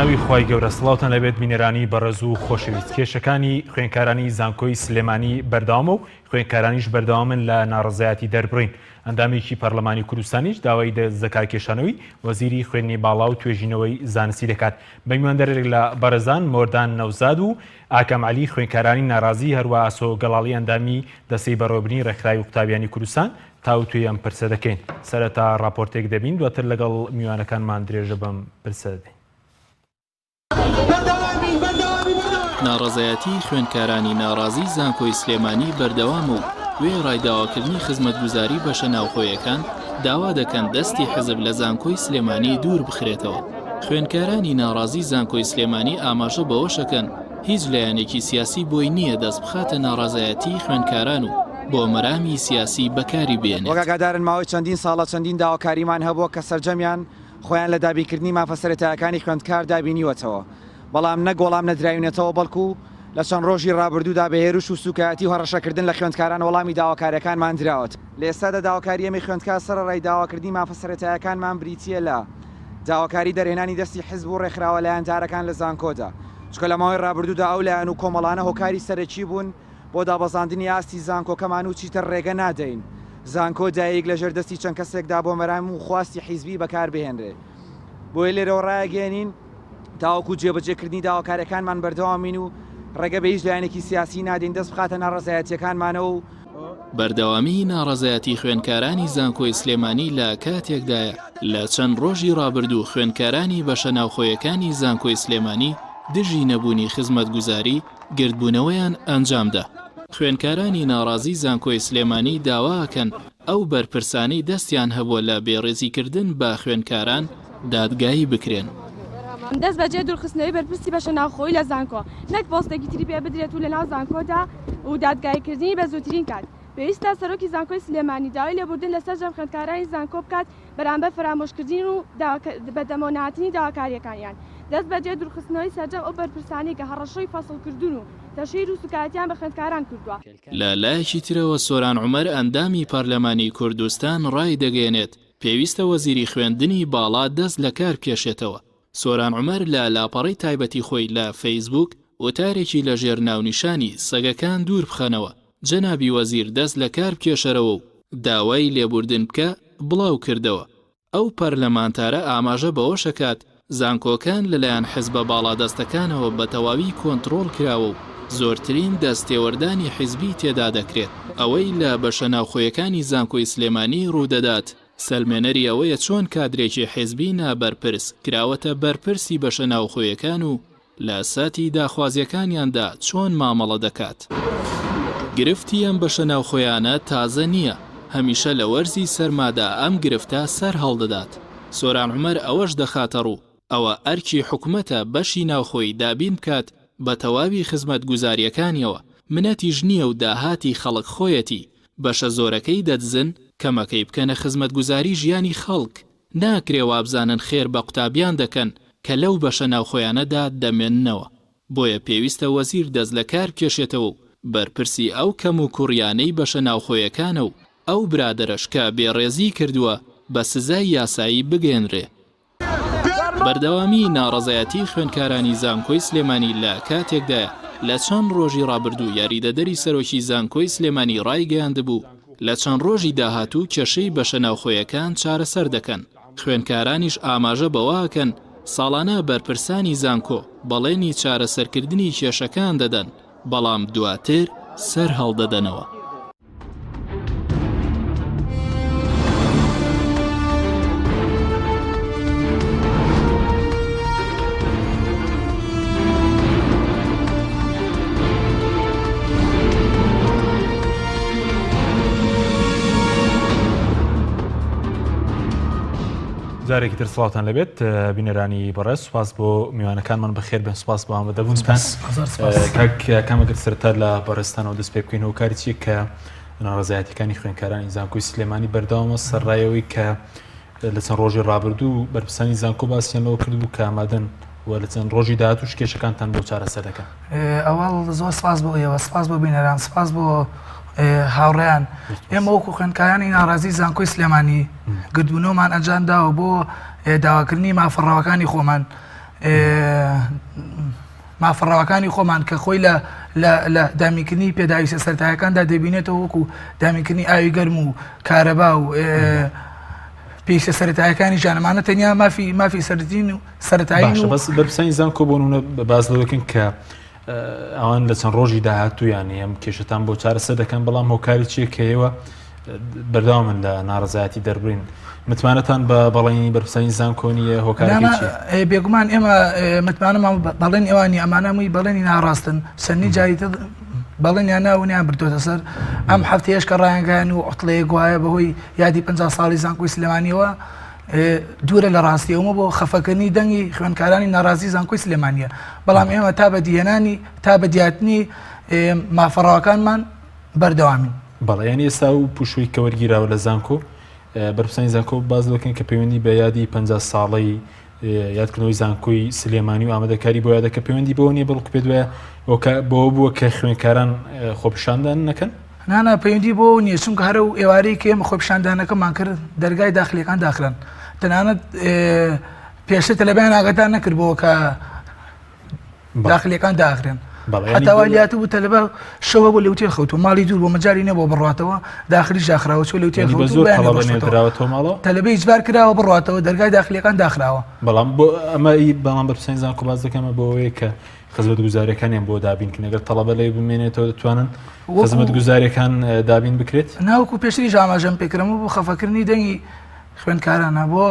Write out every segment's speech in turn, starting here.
بەناوی خی گەورە سڵاوتان لەبێت بینێرانی بەڕێز و خۆشەویست کێشەکانی خوێنکارانی زانکۆی سلێمانی بەردەوامە و خوێنکارانیش بەردەوامن لە ناڕزایەتی دەربڕین. ئەندامێکی پەرلەمانی کوردستانیش داوای دەستکێشانەوەی وەزیری خوێندنی باڵا و توێژینەوەی زانستی دەکات. بە میواندەرێک لە بەرەزان مۆردان نەوزاد و ئاکەم عەلی خوێنکارانی ناڕازی هەروە ئاسۆ گەڵاڵی ئەندامی دەستەی بەڕێوەبردننی ڕێکخراوی و قوتابیانی کوردستان تاوتوێ ئەم پرسە دەکەین. سەرەتا راپۆرتێک دەبین دواتر لەگەڵ میوانەکانمان درێژە بەم پرسە دەدەین. ناڕزایەتی خوێنکارانی ناڕازی زانکۆی سلێمانی بەردەوام و وێ ڕایداواکردنی خزمەتگوزاری بەشە ناوخۆیەکان داوا دەکەن دەستی حزب لە زانکۆی سلێمانی دوور بخرێتەوە. خوێنکارانی ناڕازی زانکۆی سلێمانی ئاماژە بەوەشەکەن هیچ لایەنێکی سیاسی بۆی نییە دەست بخاتە ناڕزایەتی خوێنکاران و بۆ مەرامی سیاسی بەکاری بێنێت. وەگەگادارن ماوەی چەندین ساڵە چەندین داواکاریمان هەبووە کە سەرجەمیان خۆیان لە دابینکردنی مافەسەرەتایەکانی خوێندکار دابینیوەتەوە، بەڵام نەگۆڵام نەدراوینێتەوە بەڵکو لە چەند ڕۆژی ڕابردوودا بە هێرش و سوکایەتی و هەڕەشەکردن لە خوێندکاران وەڵامی داواکاریەکانمان دراوەت. لە ئێستادا داواکاری ئەمی خوێندکار سەرڕای داواکردنی مافەسەرەتایەکانمان بریتیە لە داواکاری دەرهێنانی دەستی حیزب و ڕێکخراوە لایەندارەکان لە زانکۆدا، چکە لە ماوەی ڕابردوودا ئەو لایەن و کۆمەڵانە هۆکاری سەرەکی بوون بۆ دابەزاندنی ئاستی زانکۆکەمان و چیتر ڕێگە نادەین. زانکۆ دایک لە ژێردەستی چەند کەسێکدا بۆ مەرام و خواستی حیزبی بەکاربهێنرێ. بۆیە لێرەوە ڕایگەێنین تاوەکو جێبەجێکردنی داواکاریەکانمان بەردەوامین و ڕێگە بە هیچ لایەنێکی سیاسی نادەین دەست بخاتە ناڕزایەتیەکانمانەوە. و بەردەوامی ناڕزایەتی خوێنکارانی زانکۆی سلێمانی لە کاتێکدایە لە چەند ڕۆژی ڕابردوو خوێنکارانی بەشە ناوخۆیەکانی زانکۆی سلێمانی دژی نەبوونی خزمەتگوزاری گردبوونەوەیان ئەنجامدا. خوێنکارانی ناڕازی زانکۆی سلێمانی داواکەن ئەو بەرپرسانەی دەستیان هەبووە لە بێڕێزیکردن بە خوێنکاران دادگایی بکرێن. دەست بەجێ دوورخستنەوەی بەرپرسی بەشە ناوخۆی لە زانکۆ نەک پۆستێکی تری پێ بدرێت و لە ناو زانکۆدا و دادگایکردنی بە زووترین کات. پێویستە سەرۆکی زانکۆی سلێمانی داوای لێبوردن لەسەر جەم خوێندکارانی زانکۆ بکات بەرامبەر فەرامۆشکردین و بەدەمۆنهاتنی داواکاریەکانیان. دەست بەجێ دوورخستنەوەی سەرجەم ئەو بەرپرسانەی کە هەڕەشەی فەسڵکردن و تەشەیر و سوکایەتیان بە خوێندکاران کردووە. لە لایەکی ترەوە سۆران عومەر ئەندامی پارلەمانی کوردستان ڕای دەگەێنێت پێویستە وەزیری خوێندنی باڵا دەست لە کار بکێشێتەوە. سۆران عومەر لە لاپەڕەی تایبەتی خۆی لە فەیسبوک وتارێکی لە ژێر ناونیشانی سەگەکان دوور بخەنەوە جەنابی وەزیر دەست لە کار بکێشەرەوە و داوای لێبوردن بکە بڵاو کردەوە. ئەو پەرلەمانتارە ئاماژە بەوە شەکات زانکۆکان لەلایەن حیزبە باڵادەستەکانەوە بە تەواوی کۆنتڕۆڵ کراوە و زۆرترین دەستێوەردانی حیزبی تێدا دەکرێت. ئەوەی لە بەشە ناوخۆیەکانی زانکۆی سلێمانی ڕوودەدات سەلمێنەری ئەوەیە چۆن کادرێکی حیزبی نابەرپرس کراوەتە بەرپرسی بەشە ناوخۆیەکان و لە ساتی داخوازیەکانیاندا چۆن مامەڵە دەکات. گرفتی ئەم بەشە ناوخۆیانە تازە نییە، هەمیشە لە وەرزی سەرمادا ئەم گرفتە سەر هەڵدەدات. سۆران عومەر ئەوەش دەخاتە ڕوو ئەوە ئەرکی حکومەتە بەشی ناوخۆی دابین بکات بە تەواوی خزمەتگوزاریەکانیەوە منەتیش نییە و داهاتی خەڵک خۆیەتی بەشە زۆرەکەی دەدزن کەمەکەی بکەنە خزمەتگوزاری ژیانی خەڵک. ناکرێ وابزانن خێر بە قوتابیان دەکەن کە لەو بەشە ناوخۆیانەدا دەمێننەوە. بۆیە پێویستە وەزیر دەست لە کار بکێشێتەوە و بەرپرسی ئەو کەم و کوڕیانەی بەشە ناوخۆیەکانە و ئەو برادەرەش کە بێڕێزی کردووە بە سزای یاسایی بگەێنرێ. بەردەوامی ناڕزایەتی خوێنکارانی زانکۆی سلێمانی لە کاتێکدایە لە چەند ڕۆژی ڕابردوو یاریدەدەری سەرۆکی زانکۆی سلێمانی ڕایگەیاندبوو لە چەند ڕۆژی داهاتوو کێشەی بەشە ناوخۆیەکان چارەسەر دەکەن. خوێنکارانیش ئاماژە بەواکەن ساڵانە بەرپرسانی زانکۆ بەڵێنی چارەسەرکردنی کێشەکان دەدەن بەڵام دواتر سەر هەڵدەدەنەوە. جارێکی تر سڵاتان لەبێت بینەرانی بەڕێز سوپاس بۆ میوانەکانمان بەخێر بن سوپاس بۆ ئەمە دەبوون کاک کامەگەر سەرەتا لە بەڕێستانەوە دەست پێ بکەینەوە کاری چی کە ناڕزایەتیەکانی خوێنکارانی زانکۆی سلێمانی بەردەوامە سەرڕایەوەی کە لە چەند ڕۆژی ڕابردوو بەرپرسانی زانکۆ باسییانەوە کردبوو کە ئامادەن و لە چەند ڕۆژی داهاتوو کێشەکانتان بۆ چارەسەر دەکەن. ئەوەڵ زۆر سپاس بۆ ئێوە، سپاس بۆ بینەران، سپاس بۆ هاوڕێیان. ئێمە وەکو خوێندکارانی ناڕازی زانکۆی سلێمانی گردبوونەوەمان ئەنجامداوە بۆ داواکردنی مافەڕەوەکانی خۆمان مافڕاوەکانی خۆمان کە خۆی لە دامیکردنی پێداویستە سەرەتاییەکاندا دەبینێتەوە وەکو دامیکردنی ئاوی گەرم و کارەبا و پێویستە سەرەتاییەکانی ژانەمانە تەنیا مافی سەرەتین و سەرەتایی و بەرپرسانی زانکۆ بۆنونە باز لەوەکەن کە ئەوان لە چەند ڕۆژی داهاتوویانی ئەم کێشتان بۆ چارەسەر دەکەن بەڵام هۆکاری چیە کە ئێوە بەرداوامن لە ناڕزایەتی دەربڕین متمانەتان بە بەڵێنی بەرپرسانی زانکۆنیە هۆکارێکی چیە؟ بێگومان ئێمە متمانەمان بەڵێن ئێوانی ئەمانەمووی بەڵێنی ناڕاستن سەرنی جاریتە بەڵێنیان ناونیان بردۆتە سەر ئەم هەفتەیەش کە ڕایانگەیان و عوتڵەیە گوایە بەهۆی یادی 50 ساڵی زانکۆی سلێمانیەوە دوورە لە ڕاستیەوەمە بۆ خەفەکردنی دەنگی خوێندکارانی ناڕازی زانکۆی سلێمانیە بەڵام ئێمە تا بە دیهێنانی تا بە دیاتنی مافەڕاوەکانمان بەردەوامین. بەڵێ یانی ئێستا و پوشووی کە وەرگیراوە لە زانکۆ بەرپرسانی زانکۆ باز دەکەن کە پەیوەندی بە یادی 50 ساڵی یادکردنەوەی زانکۆی سلێمانی و ئامادەکاری بۆ یادەکە پەیوەندی بەوە نیە بەڵکو پێ دوایە بۆ بووە کە خوێندکاران خۆپیشاندان نەکەن؟ نانە پەیوەندی بۆ نییە چونکە هەرە و ئێوارەی کە ئێمە خۆپیشاندانەکەمان کرد دەرگای داخلیەکان داخران تەنانەت پێشتر تەلەبیان ئاگادار نەکردبەوە کە داخلیەکان داخرێن هەتاوای لاتە بوو تەلەبە شەوە بۆ لەوتێ خەوتو ماڵی دوور بۆ مەجاری نەبوو بڕاتەوە داخلی ژاخراوە چۆ لەوتێ تەلەبەی جبار کراوە بڕاتەوە دەرگای داخلیەکان داخراوە بەڵام بۆ ئەمە بەڵام بەرپرسانی زانکۆ باز دەکەمە بۆەوەی کە خزمەت گوزاریەکانیان بۆ دابینکردن ئەگەر تەڵەبە لێ بمێنێتەوە دەتوانن خزمەت گوزاریەکان دابین بکرێت ناوەکو پێشتری ئاماژەم پێکرەمە بۆ خەفەکردنی دەنگی خوێندکارانە بۆ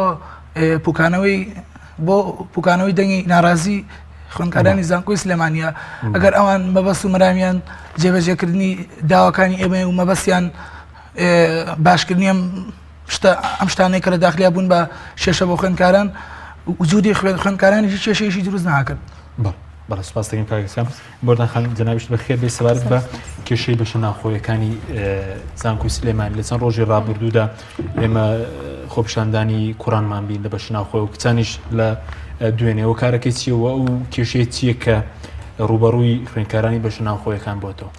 پوکانەوەی دەنگی ناڕازی خوێندکارانی زانکۆی سلێمانیە ئەگەر ئەوان مەبەست و مەرامیان جێبەجێکردنی داواکانی ئێمە و مەبەستیان باشکردنی ئەم شتانەی کە لە داخلیا بوون بە شێشە بۆ خوێندکاران وجودی خوێندکارانی هیچ کێشەیەشی دروست ناکرد. بەڵێ سپاس دەکەم کاکەسیان بۆتان خان جەنابیشت بەخێر بێ سەبارەت بە کێشەی بەشە ناوخۆیەکانی زانکۆی سلێمانی لە چەند ڕۆژی ڕابردوودا ئێمە خۆپیشاندانی کوڕانمان بین لە بەشە ناوخۆی و کچانیش لە دوێنێەوە کارەکەی چیەوە و کێشەیە چییە کە ڕوبەڕووی خوێندکارانی بەشە ناوخۆیەکان بۆتەوە؟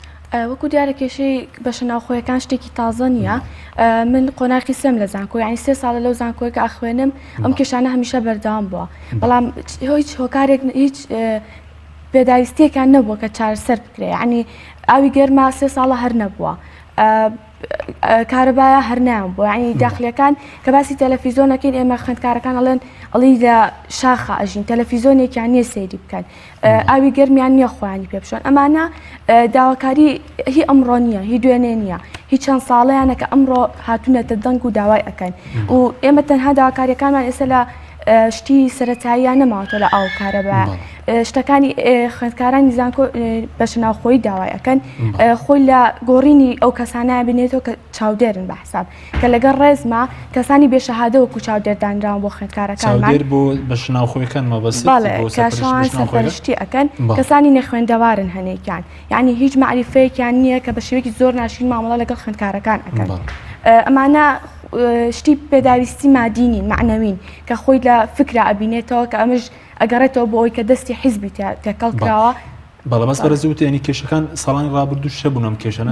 وەکو دیارە کێشەی بەشە ناوخۆیەکان شتێکی تازە نییە من قۆناغی سێم لە زانکۆ یعنی 3 ساڵە لەو زانکۆی کە ئەخوێنم ئەم کێشانە هەمیشە بەردەوام بووە بەڵام هیچ هۆکارێک هیچ پێداویستیەکان نەبووە کە چارەسەر بکرێ یعنی ئاوی گەرما 3 ساڵە هەر نەبووە کارەبایە هەر نایان بۆ یعنی داخلیەکان کە باسی تەلەڤیزۆنەکەین ئێمە خوێندکارەکان ئەڵێن ئەڵی لە شاخە ئەژین تەلەڤیزۆنێکیان نییە سەیری بکەن ئاوی گەرمیان نییە خۆیانی پێ بشۆن ئەمانە داواکاری هی ئەمڕۆ نییە هی دوێنێ نییە هیچ چەند ساڵەیانە کە ئەمڕۆ هاتوونەتە دەنگ و داوای ئەەکەن و ئێمە تەنها داواکاریەکانمان ئێستا لە شتی سەرەتاییان نەماوەتەوە لە ئاو کارەبا شتەکانی خوێندکارانی زانکۆ بەشە ناوخۆیی داوای ئەەکەن خۆی لە گۆڕینی ئەو کەسانە بنێتەوە کە چاودێرن بە حساب کە لەگەڵ ڕێزمە کەسانی بێشەهادە وەکو چاودێردانراون بۆ خوێندکارەکانمان بۆ بەشە ناوخۆیەکان مەبەست کەشەوان سەرپەرشتی ئەەکەن کەسانی نەخوێندەوارن هەنێکیان یعنی هیچ معریفەیەکیان نییە کە بە شێوەیەکی زۆر ناشرین مامەڵە لەگەڵ خوێندکارەکان ئەەکەن ئەمانە شتی پێداویستی مادینین معنەوین کە خۆی لە فکرە ئەبینێتەوە کە ئەمەش ئەگەڕێتەوە بۆ ئەوی کە دەستی حیزبی تێکەڵ کراوە بەڵام بەس بەرەزوت ینی کێشەکان ساڵانی ڕابردوو شەبوون ئەم کێشانە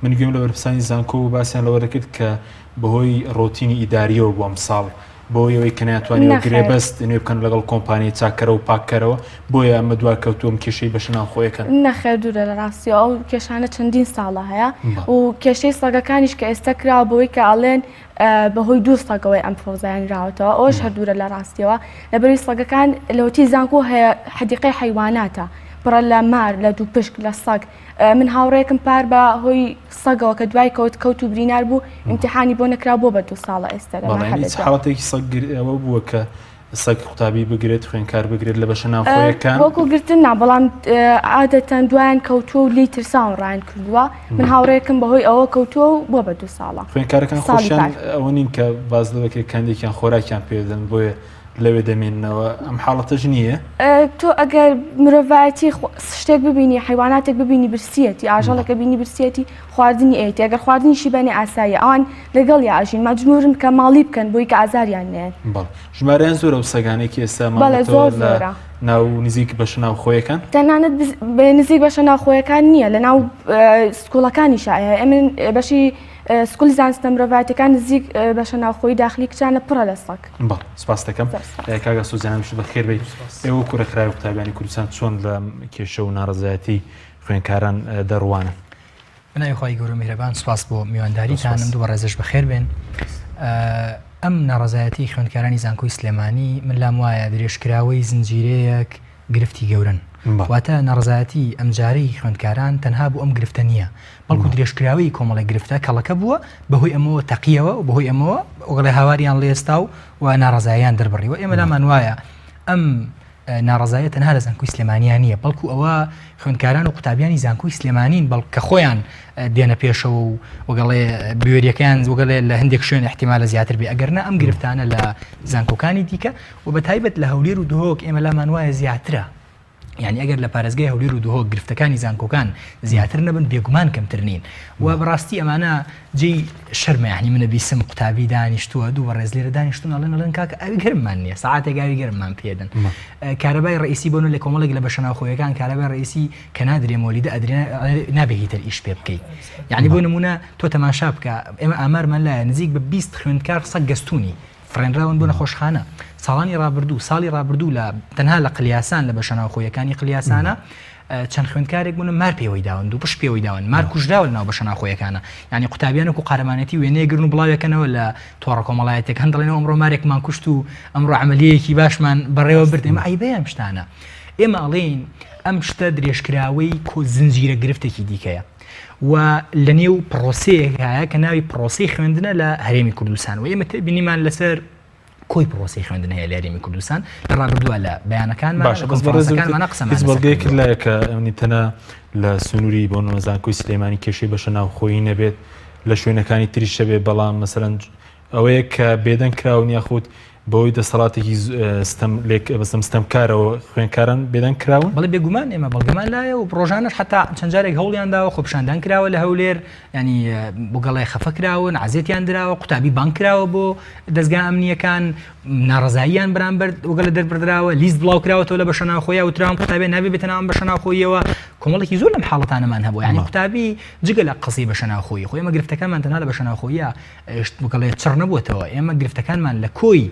من گوێم لە بەرپرسانی زانکۆ و باسییان لەوە دەکرد کە بەهۆی ڕۆتینی ئیداریەوە بۆ ئەم ساڵ بۆ ئەوەی کە ناتوانێت گرێ بەست نوێ بکەن لەگەڵ کۆمپانیای چاکەرە و پاکەرەوە بۆیە ئەمە دوای کەوتووەم کێشەی بەشە ناوخۆیەکان نەخێر دوورە لە ڕاستیەوە ئەو کێشانە چەندین ساڵە هەیە و کێشەی سەگەکانیش کە ئێستا کراوە بەوەی کە ئاڵێن بەهۆی دوو سەگەوەی ئەم فۆزایان راوەتەوە ئەوش هەردوورە لە ڕاستیەوە لەبەری سەگەکان لەوتی زانکۆ هەیە حەدیقەی حیواناتە پڕە لە مار لە دوو پشک لە سەگ من هاوڕێکم پار بە هۆی سەگەوە کە دوای کەوت و برینار بوو ئیمتیحانی بۆ نەکرا بۆ بە 2 ساڵە ئێستا حاڵەتێکی سەگەوە بووە کە سەگ قوتابی بگرێت خوێندکار بگرێت لە بەشە ناوخۆیەکان وەکو گرتن نا بەڵام عادەتەن دوایان کەوتووە و لی ترساون ڕایان کردووە من هاوڕێکم بەهۆی ئەوە کەوتووە و بۆ بە 2 ساڵە خوێندکارەکان خۆشیان ئەوە نین کە باز لەوەکە کەندێکیان خۆراکیان پێدەن بۆیە لەوێ دەمێننەوە ئەم حاڵەتەش نییە تۆ ئەگەر مرۆڤایەتی شتێک ببینی حیواناتێک ببینی برسیەتی ئاژەڵەکە بینی برسیەتی خواردنی ئێتی ئەگەر خواردنیشی بەنێ ئاساییە ئەوان لەگەڵ یاژین مەجبورن کە ماڵی بکەن بۆی کە ئازاریان نێن ژمارەیان زۆرە و سەگانێکی ئێستا زۆر ناو نزیک بەشە ناوخۆیەکان تەنانەت نزیک بەشە ناوخۆیەکان نییە لە ناو سکوڵەکانی شایە ئەمن بەشی سکولی زانستە مرۆڤایەتەکان نزیک بەشە ناوخۆی داخلی کچانە پڕە لە سەگ. سپاس دەکەم کاگا سوزانەمیش بەخێر بێت. ئێوە کوڕەکراوی قوتابیانی کوردستان چۆن لە کێشە و ناڕەزایەتی خوێندکاران دەڕوانن؟ بنایخوای گەورە میهرەبان سپاس بۆ میوانداریتانم دوو بەڕێزش بەخێر بێن. ئەم ناڕەزایەتی خوێندکارانی زانکۆی سلێمانی من لام وایە درێژکراوەی زنجیرەیەک گرفتی گەورن. واتە ناڕزایەتی ئەمجارەی خوێندکاران تەنها بۆ ئەم گرفتە نییە، بەڵکو درێژکراوی کۆمەڵی گرفتە کەڵەکە بووە بەهۆی ئەمەوە تەقیەوە و بەهۆی ئەمەوە ئۆگڵی هاواریان لێستا و ناڕزاییان دەربڕیوە. ئێمە لامان وایە ئەم ناڕزایە تەنها لە زانکۆی سلێمانیان نییە، بەڵکو ئەوە خوێندکاران و قوتابیانی زانکۆی سلێمانین بەڵکە خۆیان دێنە پێشەوە و وەگەڵێ بوێریەکان وەگەڵێ لە هەندێک شوێن احتیمالە زیاتر بێ ئەگەرنا ئەم گرفتانە لە زانکۆکانی دیکە و بە تایبەت لە هەولێر و دهۆک ئێمە لامان وایە زیاترە. یعنی ئەگەر لە پارێزگای هەولێر و دهۆک گرفتەکانی زانکۆکان زیاتر نەبن بێگومان کەمتر نین و بەڕاستی ئەمانە جێی شەرمە. یعنی منە بیسم قوتابی دانیشتووە دوو بەڕێز لێرە دانیشتون ئەڵێن کاکە ئاوی گەرممان نییە، سەعاتێک ئاوی گەرممان پێدەن. کارەبای ڕئیسی بۆن لە کۆمەڵێک لە بەشەناوخۆیەکان کارەبای ڕئیسی کە نادرێ مۆلیدە ئەدرێ نابێتیتر ئیش پێ بکەیت. یعنی بۆ نمونە تۆ تەماشا بکە ئێمە ئامارمان لایە نزیک بە 20 خوێندکار سەگ گەستوونی فڕێنراون بۆ نەخۆشخانە. ساڵانی ڕابردوو لە تەنها لە قلیاسان لە بەشەناوخۆیەکانی قلیاسانە چەند خوێندکارێک بوون مار پێوەی داون و پشت پێوەی داون مار کوژراوە ناو بەشەناوخۆیەکانە. یعنی قوتابیانێک و قارەمانەتی وێنەیەگرن و بڵاوێکەنەوە لە تۆڕە کۆمەڵایەتێک هەند دەڵێنەوە ئەمڕۆ مارێکمان کوشت و ئەمڕۆ عملیەیەکی باشمان بەڕێوە برد. ئێمە عیبەیە ئەم شتانە. ئێمە ئەڵێن ئەم شتە درێژکراوەی زنجیرە گرفتێکی دیکەیە و لە نێو پرۆسەیەکایە کە ناوی پرۆسەی خوێندنە لە هەرێمی کوردستان و ئێمە بینیمان لەسەر کۆی پرۆسی خوێندن هەیە لە هەرێمی کوردستان لە ڕابردووە لە بەیانەکانمان بەڵگەی کرد لایە کە ئەونی تەنە لە سنووری بۆ زانکۆی سلێمانی کێشەی بەشە ناوخۆیی نەبێت لە شوێنەکانی تریشە بێ، بەڵام مەسەرەن ئەوەیە کە بێدەنگ کراون یاخود بەوەی دەسەڵاتێکی ستەمکارەوە خوێندکاران بێدەنگ کراون. بەڵێ بێگومان ئێمە بەڵگەمان لایە و ڕۆژانش حتا چەند جارێک هەوڵیان داوە خۆپشاندان کراوە لە هەولێر، ینی بۆ گەڵای خەفە کراون عزیێتیان دراوە قوتابی بانک کراوە بۆ دەستگا ئەمنیەکان ناڕزاییان بەرامبەر وەگەڵە دەربردراوە لیست بڵاو کراوەتەوە لە بەشەناوخۆیە و تراوان قوتابی نابێ بێتە ناو بەشەناوخۆیەوە. کۆمەڵێکی زۆر لەم حاڵەتانەمان هەبوو. یعنی قوتابی جگە لە قسەی بەشەناوخۆیی خۆ ئێمە گرفتەکانمان تەنها لە بەشەناوخۆیە وەگەڵێ چڕ نەبووەتەوە. ئێمە گرفتەکانمان لە کۆی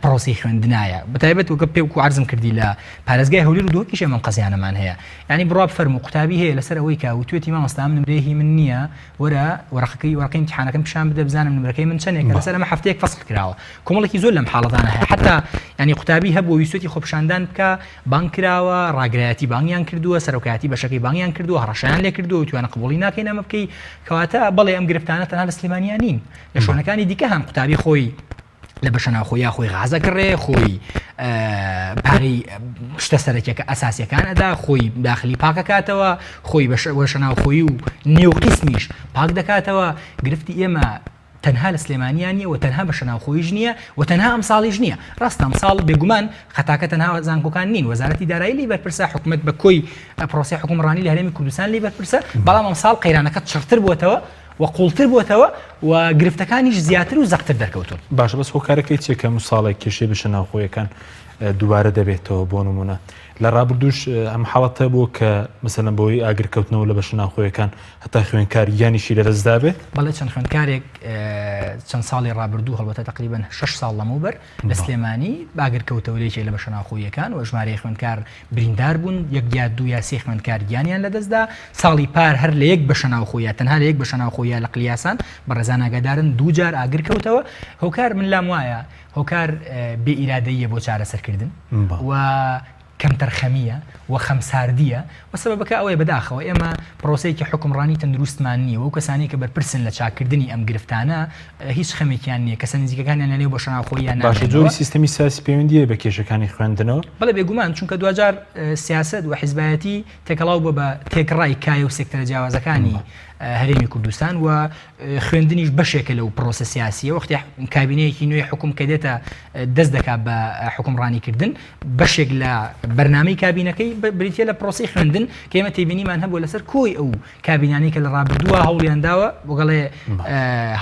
پرۆسی خوێندنایە بەتایبەت وەکە پێ و عرضم کردی لە پارێزگای هەولێر و دهۆکیش ئێمە قەزیانەمان هەیە. یعنی بڕوا بفەرموو قوتابی هەیە لەسەر ئەوەی کە وتوێتی مامۆستا نمرەیەکی من نییە وەرە وەرەقەکەی امتحانەکەم پیشان بدە بزانم نمرەکەی من چەندێکە لەسەر ئەمە هەفتەیەک فەسڵ کراوە. کۆمەڵێکی زۆر لەم حاڵەتانە هەیە. حتا ینی قوتابی هەبوو ویستێتی خۆپشاندان بکە بانک کراوە ڕاگرایەتی بانگیان کردووە سەرۆکایەتی بەشەکەی بانگیان کردووە هەڕەشەیان لێ کردووە توانە قبوڵی ناکەین ئەمە بکەی کەواتە بەڵێ ئەم گرفتانە تەنها لە سلێمانیان نین لە شوێنەکانی دیکە هەم قوتابی خۆی لە بەشەناوخۆیە خۆی غازە کڕێ خۆی پارەی شتە سەرەکیەکە ئەساسیەکان ئەدا خۆی داخلی پاکەکاتەوە خۆی بەشەناوخۆیی و نێو قسمیش پاک دەکاتەوە. گرفتی ئێمە تەنها لە سلێمانیان نیە و تەنها بەشەناوخۆییش نییە و تەنها ئەم ساڵیش نییە. ڕاستە ئەم ساڵ بێگومان خەتاکە تەنها زانکۆکان نین. وەزارەتی دارایی لی بەرپرسە حکومەت بە کۆی پرۆسی حکومڕانی لە هەرێمی کوردستان لی بەرپرسە، بەڵام ئەم ساڵ قەیرانەکە چڕتر بووەتەوە و قوڵتر بووەتەوە و گرفتەکانیش زیاتر و زەقتر دەرکەوتون. باشە بەس هۆکارەکەی چێکە ساڵێک کێشەی بەشەناوخۆیەکان دووبارە دەبێتەوە بۆ نمونە لە ڕابردووش ئەم حاڵەتە بۆ کە مەسەلەن بۆی ئاگرکەوتنەوە لە بەشەناوخۆیەکان هەتا خوێندکار یانیشی لەدەستدا بێت. بەڵێ چەند خوێندکارێک چەند ساڵی ڕابردوو هەڵبەتە تقریبا 6 ساڵ لەمەوبەر لە سلێمانی باگرکەوتەوەلێکی لە بەشەناوخۆیەکان و ژمارەی خوێندکار بریندار بوون، یەک یا دوو یا سێ خوێندکار گیانیان لەدەستدا. ساڵی پار هەر لە یەک بەشەناوخۆیە تەنها لە یەک بەشەناوخۆیە لە قلیاسان بەڕێزان ئاگادارن دوو جار ئاگرکەوتەوە. هۆکار من لام وایە هۆکار بێ ئیرادەیە بۆ چارەسەرکردن و کەم تەرخەمیە و خەمساردیە و سەبەبەکە ئەوەیە بەداخەوە ئێمە پرۆسەیەکی حکومڕانی تەندروستمان نییە و کەسانی کە بەرپرسن لە چاکردنی ئەم گرفتانە هیچ خەمێکیان نییە کەسە نزیکەکانیان لە نێو بەشەناوخۆییان باشە. جۆری سیستەمی سیاسی پەیوەندیە بە کێشەکانی خوێندنەوە؟ بەڵێ بێگومان چونکە دوجار سیاست و حیزبایەتی تێکەڵاو بە تێکڕای کایە و سێکتەرە جیاوازەکانی هەرێمی کوردستان و خوێندنیش بەشێکە لەو پرۆسە سیاسیە. وەختی کابینەیەکی نوێی حکوم کە دێتە دەست دەکات بە حکومڕانیکردن بەشێک لە بەرنامەی کابینەکەی بریتە لە پرۆسی خوێندن کە ئێمە تێبینیمان هەبوو لەسەر کۆی ئەو کابینانی کە لە ڕابردووە هەوڵیانداوە بۆگەڵێ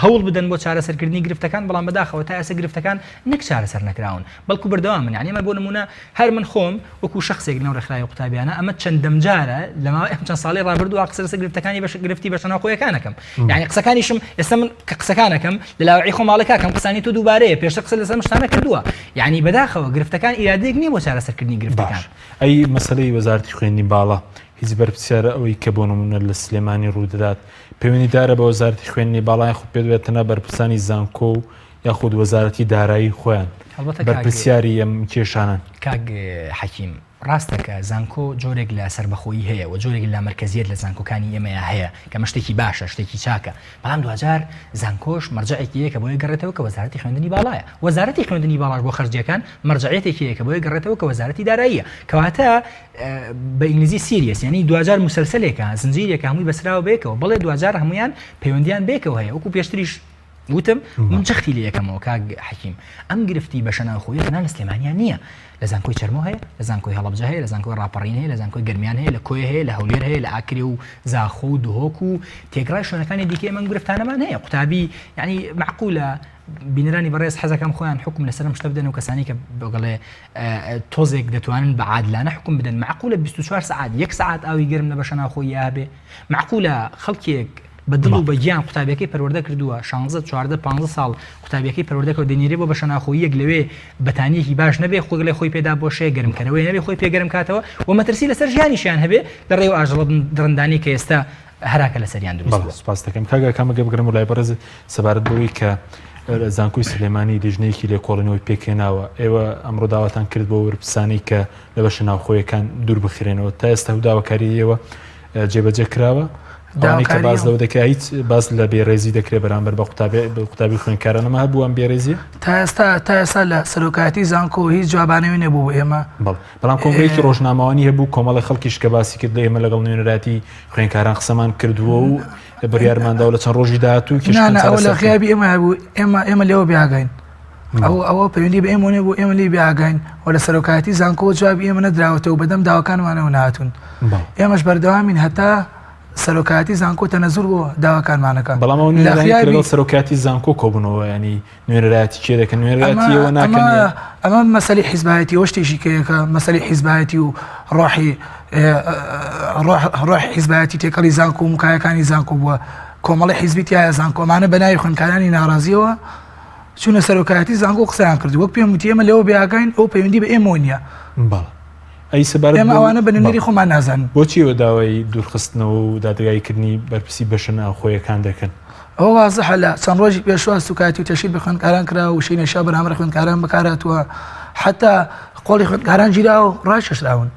هەوڵ بدەن بۆ چارەسەرکردنی گرفتەکان بەڵام بەداخەوە تا ئێستا گرفتەکان نەک چارەسەر نەکراون بەڵکو بەردەوامن یعنی ئەمە بۆ نمونە هەر من خۆم وەکو شخصێک لەو ڕێکخراوی قوتابیانە ئەمە چەندەم جارە لەماوەی چەند ساڵی ڕابردووە قسە گرفتەکانی گرفتی بەشەناوخۆیەکانەکەم یعنی قسەکانیشم ئێستا من کە قسەکانەکەم لە لاوەعی خۆماڵەکەم قسانی تۆ دووبارەیە پێشتر قسە لەسەر شتانە کردووە یعنی بەداخەوە گرفتەکان ئیرادەیەک نییە بۆ چارەسەرکردنی گرفتەکان ئەی مەسەلەی وەزارەتی خوێندنی باڵا هیچ بەرپرسیارە ئەوەی کە بۆ نمونە لە سلێمانی ڕوودەدات پەیوەندیدارە بە وەزارەتی خوێندنی باڵای خۆ پێ دەبێتەنە بەرپرسانی زانکۆ و یاخود وەزارەتی دارایی خۆیان بەرپرسیاری ئەم کێشانن کاک حەکیم ڕاستەکە زانکۆ جۆرێک لە سربەخۆیی هەیە و جۆرێک لە مرکزیت لە زانکۆکانی ئێمەیە هەیە کە شتێکی باشە شتێکی چاکە بەڵام دوجار زانکۆش مەرجعێکیە کە بۆی گەڕێتەوە کە وەزارەتی خوێندنی باڵایە وەزارەتی خوێندنی باڵاش بۆ خەرجیەکان مەرجعێتێکیە کە بۆی گەڕێتەوە کە وەزارەتی داراییە کەواتە بە ئینگلیزی سیریەس یعنی دوجار مسلسلێکە زنجیرێکە هەمووی بەسراوە بێکەوە بەڵێ دوجار هەمویان پەیوەندیان بێکەوە هەیە وەکو پێشتریش وتم من جەختی لە یەکەمەوە کاک حەکیم ئەم گرفتی بەشەناوخۆیی تەنها لە سلێمانیان نییە لە زانکۆی چەرمۆ هەیە لە زانکۆی هەڵەبجە هەیە لە زانکۆی ڕاپەڕین هەیە لە زانکۆی گەرمیان هەیە لە کۆی هەیە لە هەولێر هەیە لە ئاکرێ و زاخۆ و دهۆک و تێکڕای شوێنەکانی دیکەی من گرفتانەمان هەیە قوتابی یعنی معقولە بینەرانی بەڕێز حەزەکەم خۆیان حکم لەسەرم شتە بدەن و کەسانی کە بەگەڵێ تۆزێک دەتوانن بە عادلانە حکم بدەن معقولە 24 ساعت 1 ساعت ئاوی گەرم لە بەشەناوخۆیی هەبێ معقولە خەڵکێک بەدڵ و بەگیان قوتابیەکەی پەروەردە کردووە 16 14 15 ساڵ قوتابیەکەی پەروەردەکەوە دەنیرێ بۆ بەشەناوخۆییەک لەوێ بەتانیەکی باش نەبێ خۆگەڵی خۆی پێدا بۆشێ گەرمکەرەوەی نەبێ خۆی پێگەرم کاتەوە و مەترسی لەسەر ژیانیشیان هەبێ لە ڕێو ئاژەڵە درندانی کە ئێستا هەراکە لە سەریان دروست سپاس دەکەم کاگا کامەگە بگرم و لای بەڕێز سەبارەت بەوەی کە زانکۆی سلێمانی لیژنەیەکی لێکۆڵینەوەی پێکێناوە ئێوە ئەمڕۆ داواتان کرد بۆ وەرپرسانی کە لە بەشە ناوخۆیەکان دوور بخرێنەوە تا ئێستا داواکاریەوە جێبەجێ کراوە ئەوانەی کە باز لەو دەکە هیچ باز لە بێڕێزی دەکرێت بەرامبەر بە قوتابی خوێندکارانەمە هەبوو ئەم بێڕێزیە تا ئێستا لە سەرۆکاتی زانکۆ هیچ جوابانەوەی نەبوو ئێمە بەڵام کۆنگرێکی ڕۆژنامەوانی هەبوو کۆمەڵی خەڵکیش کە باسی کرد لە ئێمە لەگەڵ نوێنەراتی خوێندکاران قسەمان کردووە و بڕیارمانداوە لە چەند ڕۆژی داهاتوو ئەوە لە خیابی ئێمە هەبوو ئێمە لێوە بیاگاین ئەوە پەیوەندی بە ئێمە بوو ئێمە لێ بیاگاین و لە سەرۆکاتی زانکۆ جوابی ئێمە نەدراوەتەوە بەدەم داواکانمانەوە نهاتوون ئێمەش بەردەوامین هەتا سەرۆکاتی زانکۆ تەنەزور بۆ داواکانمانەکە بەڵام لەگەڵ سەرۆکاتی زانکۆ کۆبوونەوە ینی نوێنەراتی کێ دەکەن نوێنەراتیەوە ناکەن ئەمە مەسەلی حیزبایەتی ئەوە شتێکی کەیەکە مەسەلی حیزبایەتی و ڕۆحی حیزبایەتی تێکەڵی زانکۆ و مکایەکانی زانکۆ بووە کۆمەڵی حیزبی تایە زانکۆمانە بەناوی خوێندکارانی ناڕازیەوە چونە سەرۆکایەتی زانکۆ قسەیان کرد وەک پێم وتی ئێمە لەوە بێئاگاین ئەو پەیوەندی بە ئێمە نییە ئەمە ئەوانە بە نوێنەری خۆمان نازانن بۆچیەوە داوای دوورخستنەوە و دادگایکردنی بەرپرسی بەشەناوخۆیەکان دەکەن ئەوە وازەحە لە چەند ڕۆژی پێشوە سوکاتی و تەشیر بە خوێندکاران کرا و شینە شا بەرامبەر خوێندکاران بەکارهاتووە حتا قۆڵی خوێندکاران گیرا و ڕاشەشراون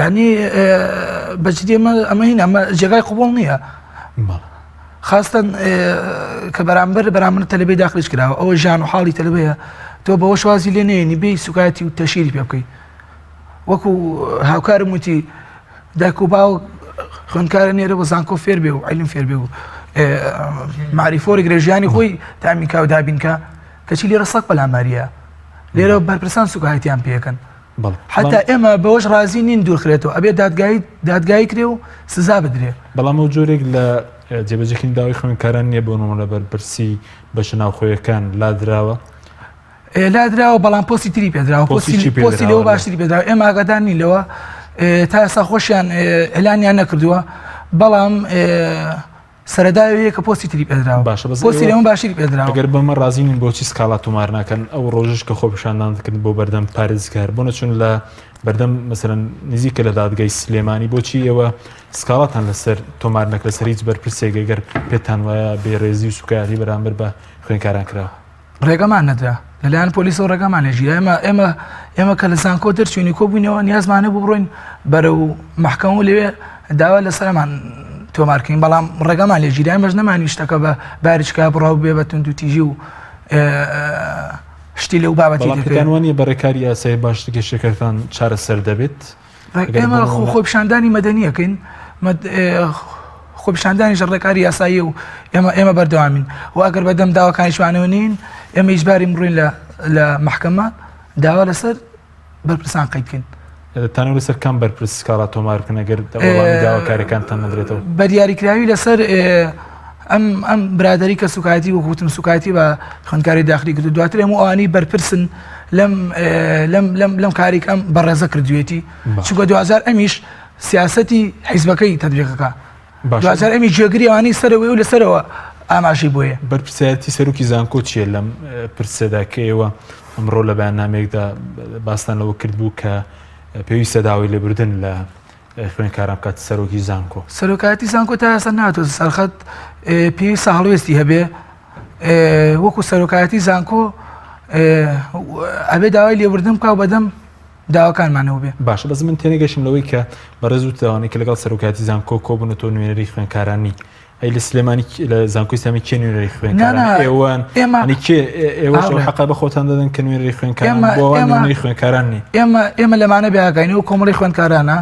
یعنی بەجددی ئەمە هین ئەمە جێگای قوبوڵ نییە خاستن کە بەرامبەر تەلەبەی داخلیش کراوە ئەوە ژیان و حاڵی تەلەبەیە تۆ بەوە شوازی لێ نێنی بێی سوکاتی و تەشیری پێ بکەی وەکو هاوکارم وتی دایک و باو خوێندکارە نێرە بە زانکۆ فێر بێ و عیلم فێر بێ و معریفۆری گرێژیانی خۆی تامیکا و دابینکە کەچی لێرە سەق بەلاماریە لێرە بەرپرسان سوکایەتیان پێەکەن حتا ئێمە بەوەش ڕازی نین دوورخرێتەوە ئەبێ دادگایی کرێ و سزا بدرێ بەڵام ئەو جۆرێک لە جێبەجێکردنی داوای خوێندکاران نییە بۆ نمونە بەرپرسی بەشەناوخۆیەکان لادراوە لادراوە بەڵام پۆستی تری پێدراوە پۆستی لەوە باشتری پێدراوە ئێمە ئاگادار نین لەوە تا ئێستا خۆشیان ئێلانیان نەکردووە بەڵام سەرەداوەیە کە پۆستی تری پێدراوە پۆستی لەمە باشتری پێدراوە ئەگەر بەمە ڕازینین بۆچی سکاڵا تومار ناکەن ئەو ڕۆژش کە خۆپیشاندانکردن بۆ بەردەم پارێزگار بۆ نەچون لە بەردەم مەسەرەن نزیکە لە دادگای سلێمانی بۆچی ئێوە سکاڵاتان لەسەر تۆمار نەکرد لەسەر هیچ بەرپرسێک ئەگەر پێتان وایە بێڕێزی و سوکایەتی بەرامبەر بە خوێندکاران کراوە ڕێگەمان نەدرا لەلایەن پۆلیس و ڕێگەمان لێژیرا ئێمە کە لە زانکۆ دەرچوونی کۆبوونەوە نیازمانە ببڕۆین بەرەو مەحکەمە و لەوێ داوا لەسەرمان تۆمارکەین بەڵام ڕێگەمان لێژیرا ئێمەش نەمانی شتەکە بە باریچکا بڕاو بێ بە تونند و تیژی و شتی لەو بابەتی دەکەوانە بەڕێکاری یاسای باش کێشەکەتان چارەسەر دەبێت ئێمە خۆپیشاندانی مەدەنیەکەین خۆپیشاندانی ڕێکاری یاسایی و ئێمە بەردەوامین و ئەگەر بەدەم داواکانیشوانەوە نین ئێمە هیچباری بڕۆین لە محکەمە داوا لەسەر بەرپرسان قەیدکەین تانە لەسەر کام بەرپرس سکاڵا تۆمارکن ئەگەر وەڵامی داواکاریەکانتان نەدرێتەوە بە دیاریکراوی لەسەر ئەم برادری کە سوکایەتی وەکوتم سوکایەتی بە خوێندکاری داخلی کرد دواتر هەموو ئەوانەی بەرپرسن لەم کارێک ئەم بەڕێزە کردوێتی چونکە 2000 ئەمیش سیاسەتی حیزبەکەی تەطبیقەکە 2000 ئەمی جێگری ئەوانەی سەرەوەی و لەسەرەوە ئاماژەی بۆیە بەرپرسایەتی سەرۆکی زانکۆ چییە لەم پرسەدا کە ئێوە ئەمڕۆ لە بەیاننامەیەکدا باستان لەوە کرد بوو کە پێویستە داوای لێبوردن لە خوێندکاران کات سەرۆکی زانکۆ سەرۆکایەتی زانکۆ تا ئێستا ناتوە سەرخەت پێویستە هەڵوێستی هەبێ وەکو سەرۆکایەتی زانکۆ ئەبێ داوای لێبوردن بکاو بەدەم داواکانمانەوە بێ باشە بەس من تێنێگەشم لەوەی کە بەڕێز و تاوانەی کە لەگەڵ سەرۆکایەتی زانکۆ کۆبوونەوە نوێنەری خوێندکارانی ئەی لە سلێمانی لە زانکۆی سامی کێ نوێنەری خوێندکاران ئێوان ئێوەش حەقا بە خۆتان دەدەن کە نوێنەری خوێندکاران بۆەوە نوێنەری خوێندکاران نی ئێمە لەمانە بێگاینەوە کۆمەڵی خوێندکارانە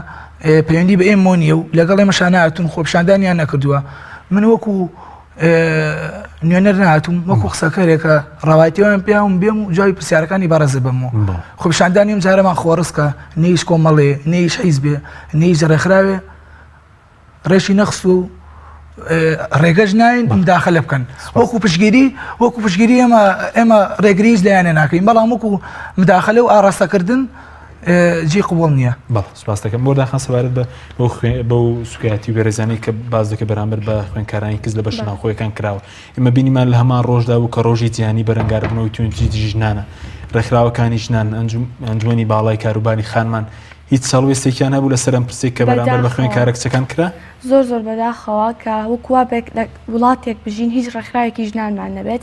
پەیوەندی بە ئێمە نیە و لەگەڵ ئێمەشان نهاتون خۆپشاندانیان نەکردووە من وەکو نوێنەر نهاتوم وەکو قسەکەرێکە ڕەوایەتیەوەیان پێیان بێم و جوای پرسیارەکانی بەڕێزە بمەوە خۆپشاندانیم جارەمان خۆڕستکە نەیش کۆمەڵێ نەیش حیزبێ نەیش ڕێکخراوێ ڕێشی نەخست و ڕێگەش ناین داخل بکەن وەکو پشگیری ئێمە ڕێگریش لایەنە ناکەین بەڵام وەکو مداخلە و ئاڕاستەکردن جێ قوبڵ نییە سپاس دەکەم بۆ داخان سەبارەت بە سوکایەتی و بێڕێزانەی کە باز دەکە بەرامبەر بە خوێندکارانی کەس لە بەش ناوخۆیەکان کراوە ئێمە بینیمان لە هەمان ڕۆژدا بوو کە ڕۆژی جیهانی بەرەنگاربوونەوەی توێنجی ژنانە ڕێکخراوەکانی ژنان ئەنجومەنی باڵای کاروباری خانمان هیچ سەڵوێستێکیان هەبوو لەسەر ئەم پرسێک کە بەرامبەر بە خوێندکارە کچەکان کرا زۆر بەداخەوە کە وەکووا وڵاتێک بژین هیچ ڕێکخراوێکی ژنانمان نەبێت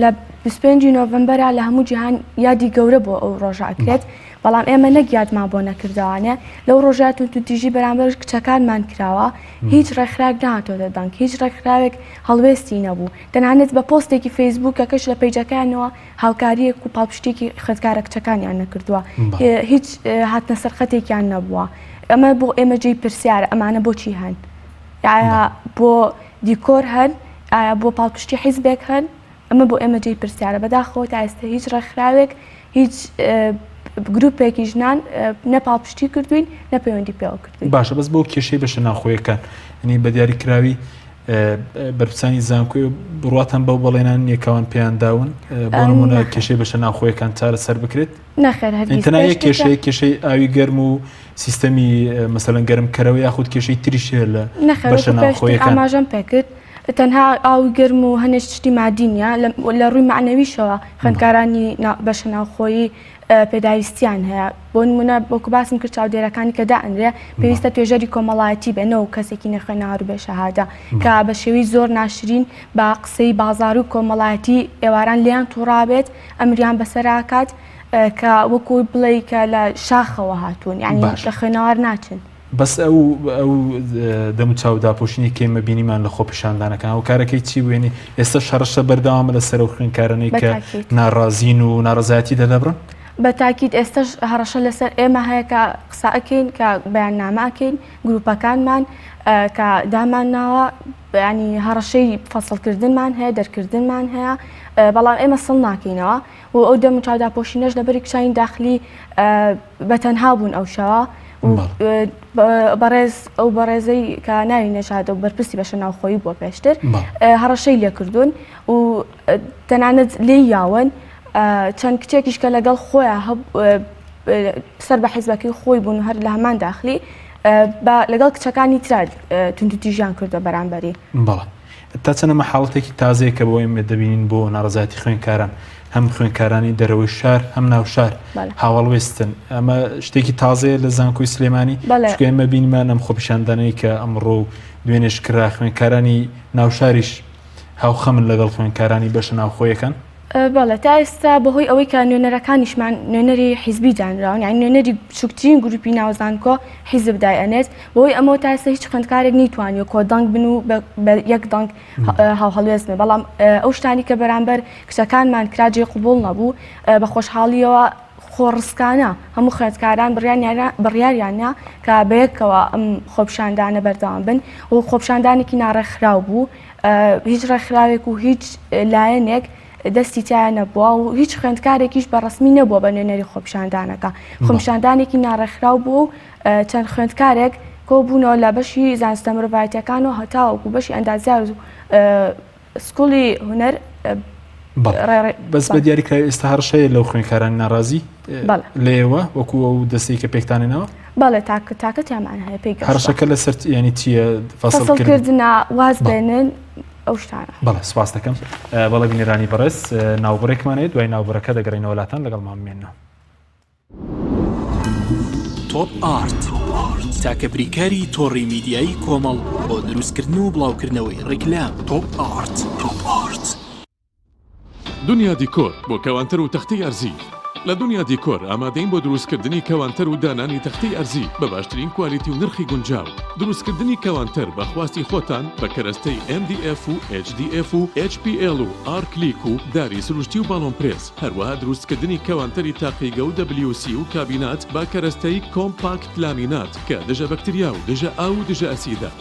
لە 25 نۆڤەمبەرە لە هەموو جیهان یادی گەورە بۆ ئەو ڕۆژە ئەکرێت بەڵام ئێمە نەگیادمان بۆ نەکردوانێ لەو ڕۆژات و تیژی بەرامبەر کچەکانمان کراوە هیچ ڕێکخراوێک نهاتۆتە دەنگ هیچ ڕێکخراوێک هەڵوێستی نەبوو تەنانەت بە پۆستێکی فەیسبووکە کەش لە پەیجەکانەوە هاوکاریەک و پاڵپشتێکی خوێندکارە کچەکانیان نەکردووە هیچ هاتنە سەرخەتێکیان نەبووە ئەمە بۆ ئێمە جێی پرسیارە ئەمانە بۆچی هەن ئایا بۆ دیکۆر هەن ئایا بۆ پاڵپشتی حیزبێک هەن ئەمە بۆ ئێمە جێی پرسیارە بەداخەوە تا ئێستا هیچ ڕێکخراوێک هیچ گروپێکی ژنان نەپاڵپشتی کردوین نەپەیوەندی پێوە کردوین باشە بەس بۆ کێشەی بەشە ناوخۆیەکان ینی بە دیاریکراوی بەرپرسانی زانکۆی بڕاتان بەو بەڵێنان یەکاوان پێیان داون بۆ نمونە کێشەی بەشە ناوخۆیەکان چارە سەر بکرێت نەخێر تەنایە کێشەی ئاوی گەرم و سیستەمی مەسەلەن گەرمکەرەوە یاخود کێشەی تریشێ لە بەشە ناوخۆیەکان ئاماژەم پێکرد تەنها ئاوی گەرم و هەنێش شتی مادی نیە لە ڕووی معنەویشەوە خوێندکارانی بەشە ناوخۆیی پێداویستیان هەیە بۆ نمونە بۆکو باسم کرد چاودێرەکانی کە دائەنرێ پێویستە توێژەری کۆمەڵایەتی بێنەوە کەسێکی نەخوێنەوە بێ شەهادە کە بە شێوەی زۆر ناشرین بە قسەی بازار و کۆمەڵایەتی ئێواران لیان تووڕابێت ئەمریان بەسەراکات کە وەکوی بڵێ کە لە شاخەوە هاتوون یعنی لە خوێنەوار ناچن بەس ئەو دەم چاو داپۆشینی کێمە بینیمان لە خۆپیشاندانەکان ئەو کارەکەی چی بوێنی ئێستا شەڕەشە بەردەوامە لەسەر ئەو خوێندکارانەی کە ناڕازین و ناڕزایەتی دەدەبڕن بە تاکید ئێستش هەڕەشە لەسەر ئێمە هەیە کە قسەکەین کە بەیاننامەکەین گروپەکانمان کە دامان ناوە ینی هەڕەشەی فەسڵکردنمان هەیە دەرکردنمان هەیە بەڵام ئێمە سڵ ناکەینەوە و ئەو دەم چاوداپۆشینەش لەبەری کچانی داخلی بەتەنها بوون ئەو شەوە بەڕێز ئەو بەڕێزەی کە ناوی نەژادە و بەرپرسی بەشە ناوخۆیی بۆ پێشتر هەڕەشەی لێکردوون و تەنانەت لێ یاون چەند کچێکیش کە لەگەڵ خۆیان سەر بە حیزبەکەی خۆی بوون هەر لە هەمان داخلی لەگەڵ کچەکانی ترا توندوتیژیان کردو بەرامبەری بەڵێ تا چەنەمە حاڵەتێکی تازەیە کە بۆ ئێمە دەبینین بۆ ناڕزایەتی خوێندکاران هەم خوێندکارانی دەرەوەی شار هەم ناو شار هاوڵوێستن ئەمە شتێکی تازەیە لە زانکۆی سلێمانی چکە ئێمە بینمان ئەم خۆپیشاندانەی کە ئەمڕۆ دوێنێش کرا خوێندکارانی ناوشاریش هاوخەمن لەگەڵ خوێندکارانی بەشە ناوخۆیەکان بەڵێ تا ئێستا بەهۆی ئەوەی کە نوێنەرەکانیشمان نوێنەری حیزبی دانراون یعنی نوێنەری چوکترین گروپی ناوزانکۆ حیزب دایەنێت بەهۆی ئەمە تا ئێستا هیچ خوێندکارێک نەیتوانێت کۆدەنگ بن و بە یەک دەنگ هاوهەڵوێزنێ بەڵام ئەو شتانی کە بەرامبەر کچەکانمان کراجێ قوبوڵ نەبوو بە خۆشحاڵیەوە خۆڕسکانە هەموو خوێندکاران بڕیاریانە کە بەیەکەوە ئەم خۆپیشاندانە بەردەوام بن و خۆپیشاندانێکی ناڕێکخراو بوو هیچ ڕێکخراوێک و هیچ لایەنێک دەستی تایە نەبووە و هیچ خوێندکارێکیش بەڕسمی نەبووە بە نوێنەری خۆپیشاندانەکە خۆپیشاندانێکی ناڕێکخراو بوو چەند خوێندکارێک کۆ بوونەوە لە بەشی زانستە مرۆڤایەتیەکان و هەتاوەکو بەشی ئەندازیار و سکوڵی هونەر بەس بە دیاریکراوی ئێستا هەرشەیە لەو خوێندکارانی ناڕازی لێوە وەکو ئەو دەستەی کە پێکتانێنەوە بەڵێ تاکە تامان هەیە پێی هەرشەکە لەسەر ینی چییە فەسڵکردنە واز بێنن ئەو شتانە بەڵێ سپاس دەکەم بەڵێ بینێرانی بەڕێز ناوبڕێکمانێت دوای ناوبڕەکە دەگەڕینەوە وڵاتان لەگەڵمان بمێنەوە تۆپ ئارت تاکە بریکاری تۆڕی میدیایی کۆمەڵ بۆ دروستکردن و بڵاوکردنەوەی ڕیکلام تۆپ ئارت دنیا دیکۆر بۆ کەوانتەر و تەختەی ئەرزی لە دنیا دیکۆر ئامادەین بۆ دروستکردنی کەوانتەر و دانانی تەختەی ئەرزی بە باشترین کوالیتی و نرخی گونجاو دروستکردنی کەوانتەر بە خواستی خۆتان بە کەرەستەی MDF و HDF و HPL و R-Click و داری سروشتی و باڵۆن پرێس هەروەها دروستکردنی کەوانتەری تاقیگە و WC و کابینات با کەرەستەی کۆمپاکت لامینات کە دژە بەکتریا و دژە ئاو و دژە ئەسیدا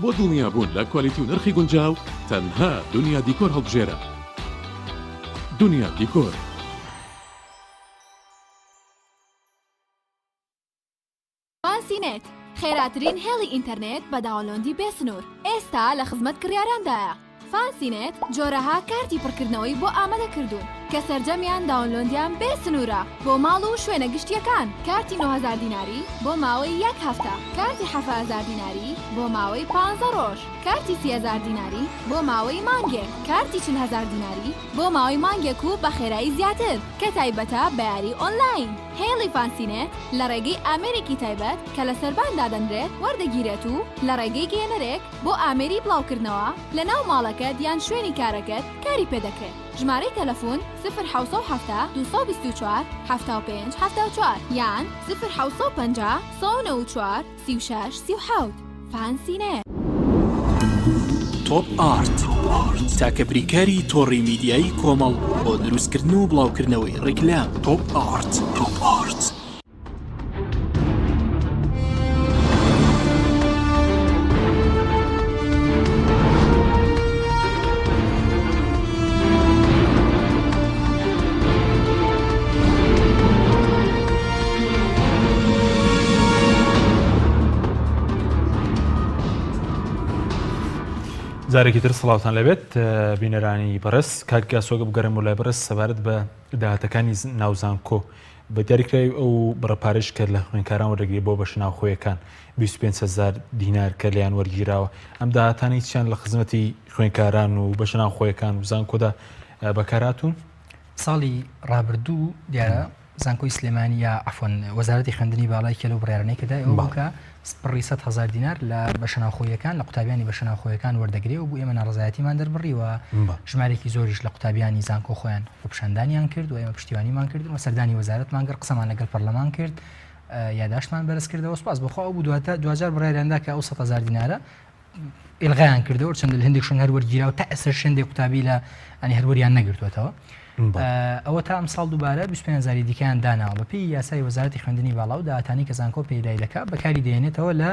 بۆ دڵنیابوون لە کوالیتی و نرخی گونجاو تەنها دنیا دیکۆر هەڵبژێرە دنیا دیکۆر فانسینێت خێراترین هێڵی ئینتەرنێت بە داوەلۆندی بێسنوور ئێستا لە خزمەت کڕیارەندایە فانسینێت جۆرەها کارتی پڕکردنەوەی بۆ ئامادەکردوون کە سەرجەمیان داوەلۆندیان بێسنوورە بۆ ماڵ و شوێنە گشتیەکان کارتی 9000 دیناری بۆ ماوەی 1 هەفتە کارتی 7000 دیناری بۆ ماوەی 15 ڕۆژ کارتی 30000 دیناری بۆ ماوەی مانگێک کارتی 40000 دیناری بۆ ماوەی مانگێک و بە خێرایی زیاتر کە تایبەتە بە یاری ئۆنلاین هێڵی فانسینێت لە ڕێگەی ئامێرێکی تایبەت کە لە سەرباندا دەنرێت وەردەگیرێت و لە ڕێگەی گەێنەرێک بۆ ئامێری بڵاوکردنەوە لە ناو ماڵەکەت یان شوێنی کارەکەت کاری پێدەکرێت ژمارەی تەلەفۆن 0 224 75 74 یان 0 194 36 37 فانسینێت تۆپ ئارت تاکە بریکاری تۆڕی میدیایی کۆمەڵ بۆ دروستکردن و بڵاوکردنەوەی ڕیکلام تۆپ ئارت زارێکی تر سڵاوتان لەبێت بینەرانی بەڕێز کاکگا سۆگە بگەڕێم و لای بەڕێز سەبارەت بە داهاتەکانی ناوزانکۆ بە دیاریکراوی ئەو بڕەپارێژ کرد لە خوێندکاران وەرەگری بۆ بەش ناوخۆیەکان 25000 دینار کە لیان وەرگیراوە ئەم داهاتانی چیان لە خزمەتی خوێندکاران و بەش ناوخۆیەکان و زانکۆدا بەکارهاتوون ساڵی ڕابردوو دیارە زانکۆی سلێمانی یا عفۆن وەزارەتی خوێندنی باڵای کێلە و بڕیارانەیەکەدا ئەوە بووکە پڕی 100,000 دینار لە بەشەناوخۆیەکان لە قوتابیانی بەشەناوخۆیەکان وەردەگرێ و بوو ئێمە ناڕزایەتیمان دەربڕیوە ژمارێکی زۆریش لە قوتابیانی زانکۆ خۆیان خۆپیشاندانیان کرد و ئێمە پشتیوانیمان کرد و سەردانی وەزارەتمان کرد قسەمان لەگەڵ پەرلەمان کرد یاداشتمان بەرز کردەوە سوپاس بەخوا بوو دوجار بڕیاراندا کە ئەو 100,000 دینارە ئێلغایان کردەوە چەند لە هەندێک شوێن هەر وەرگیراوە تا ئێستا شوێندێک قوتابی لە ئەنی هەروەریان نەگرتوێتەوە ئەوە تا ئەم ساڵ دووبارە 25,000 دیکەیان داناوە بەپی یاسای وەزارەتی خوێندنی باڵا و داهاتانی کە زانکۆ پێدای دەکات بەکاری دێنێتەوە لە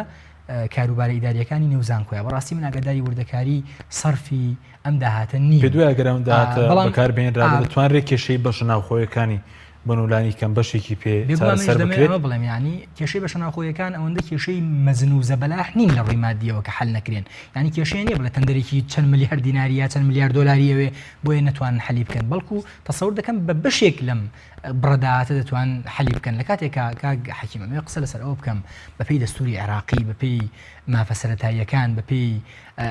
کاروبارە ئیداریەکانی نێو زانکۆیە بەڕاستی من ئاگاداری وردەکاری سەرفی ئەم داهاتە نییە پێ دوای ئەگەر ئەم داهاتە بەکاربێنرا دەتوانرێت کێشەی بەشەناوخۆیەکانی بنولانی کەم بەشێکی پێ بڵێم ینی کێشەی بەشەناوخۆیەکان ئەوەندە کێشەی مەزن و زەبەلاح نین لە ڕووی مادیەوە کە حل نەکرێن ینی کێشەیە نیە بڵێ تەندەرێکی چەند ملیارد دیناری یا چەند ملیارد دۆلاریەوێ بۆیە نەتوان حەلی بکەن بەڵکو تەسەور دەکەم بە بەشێک لەم بڕەداهاتە دەتوان حەلی بکەن لە کاتێکا کاک حەکیمە مێ قسە لەسەر ئەوە بکەم بەپێی دەستوری عێراقی بەپێی مافە سەرەتاییەکان بەپێی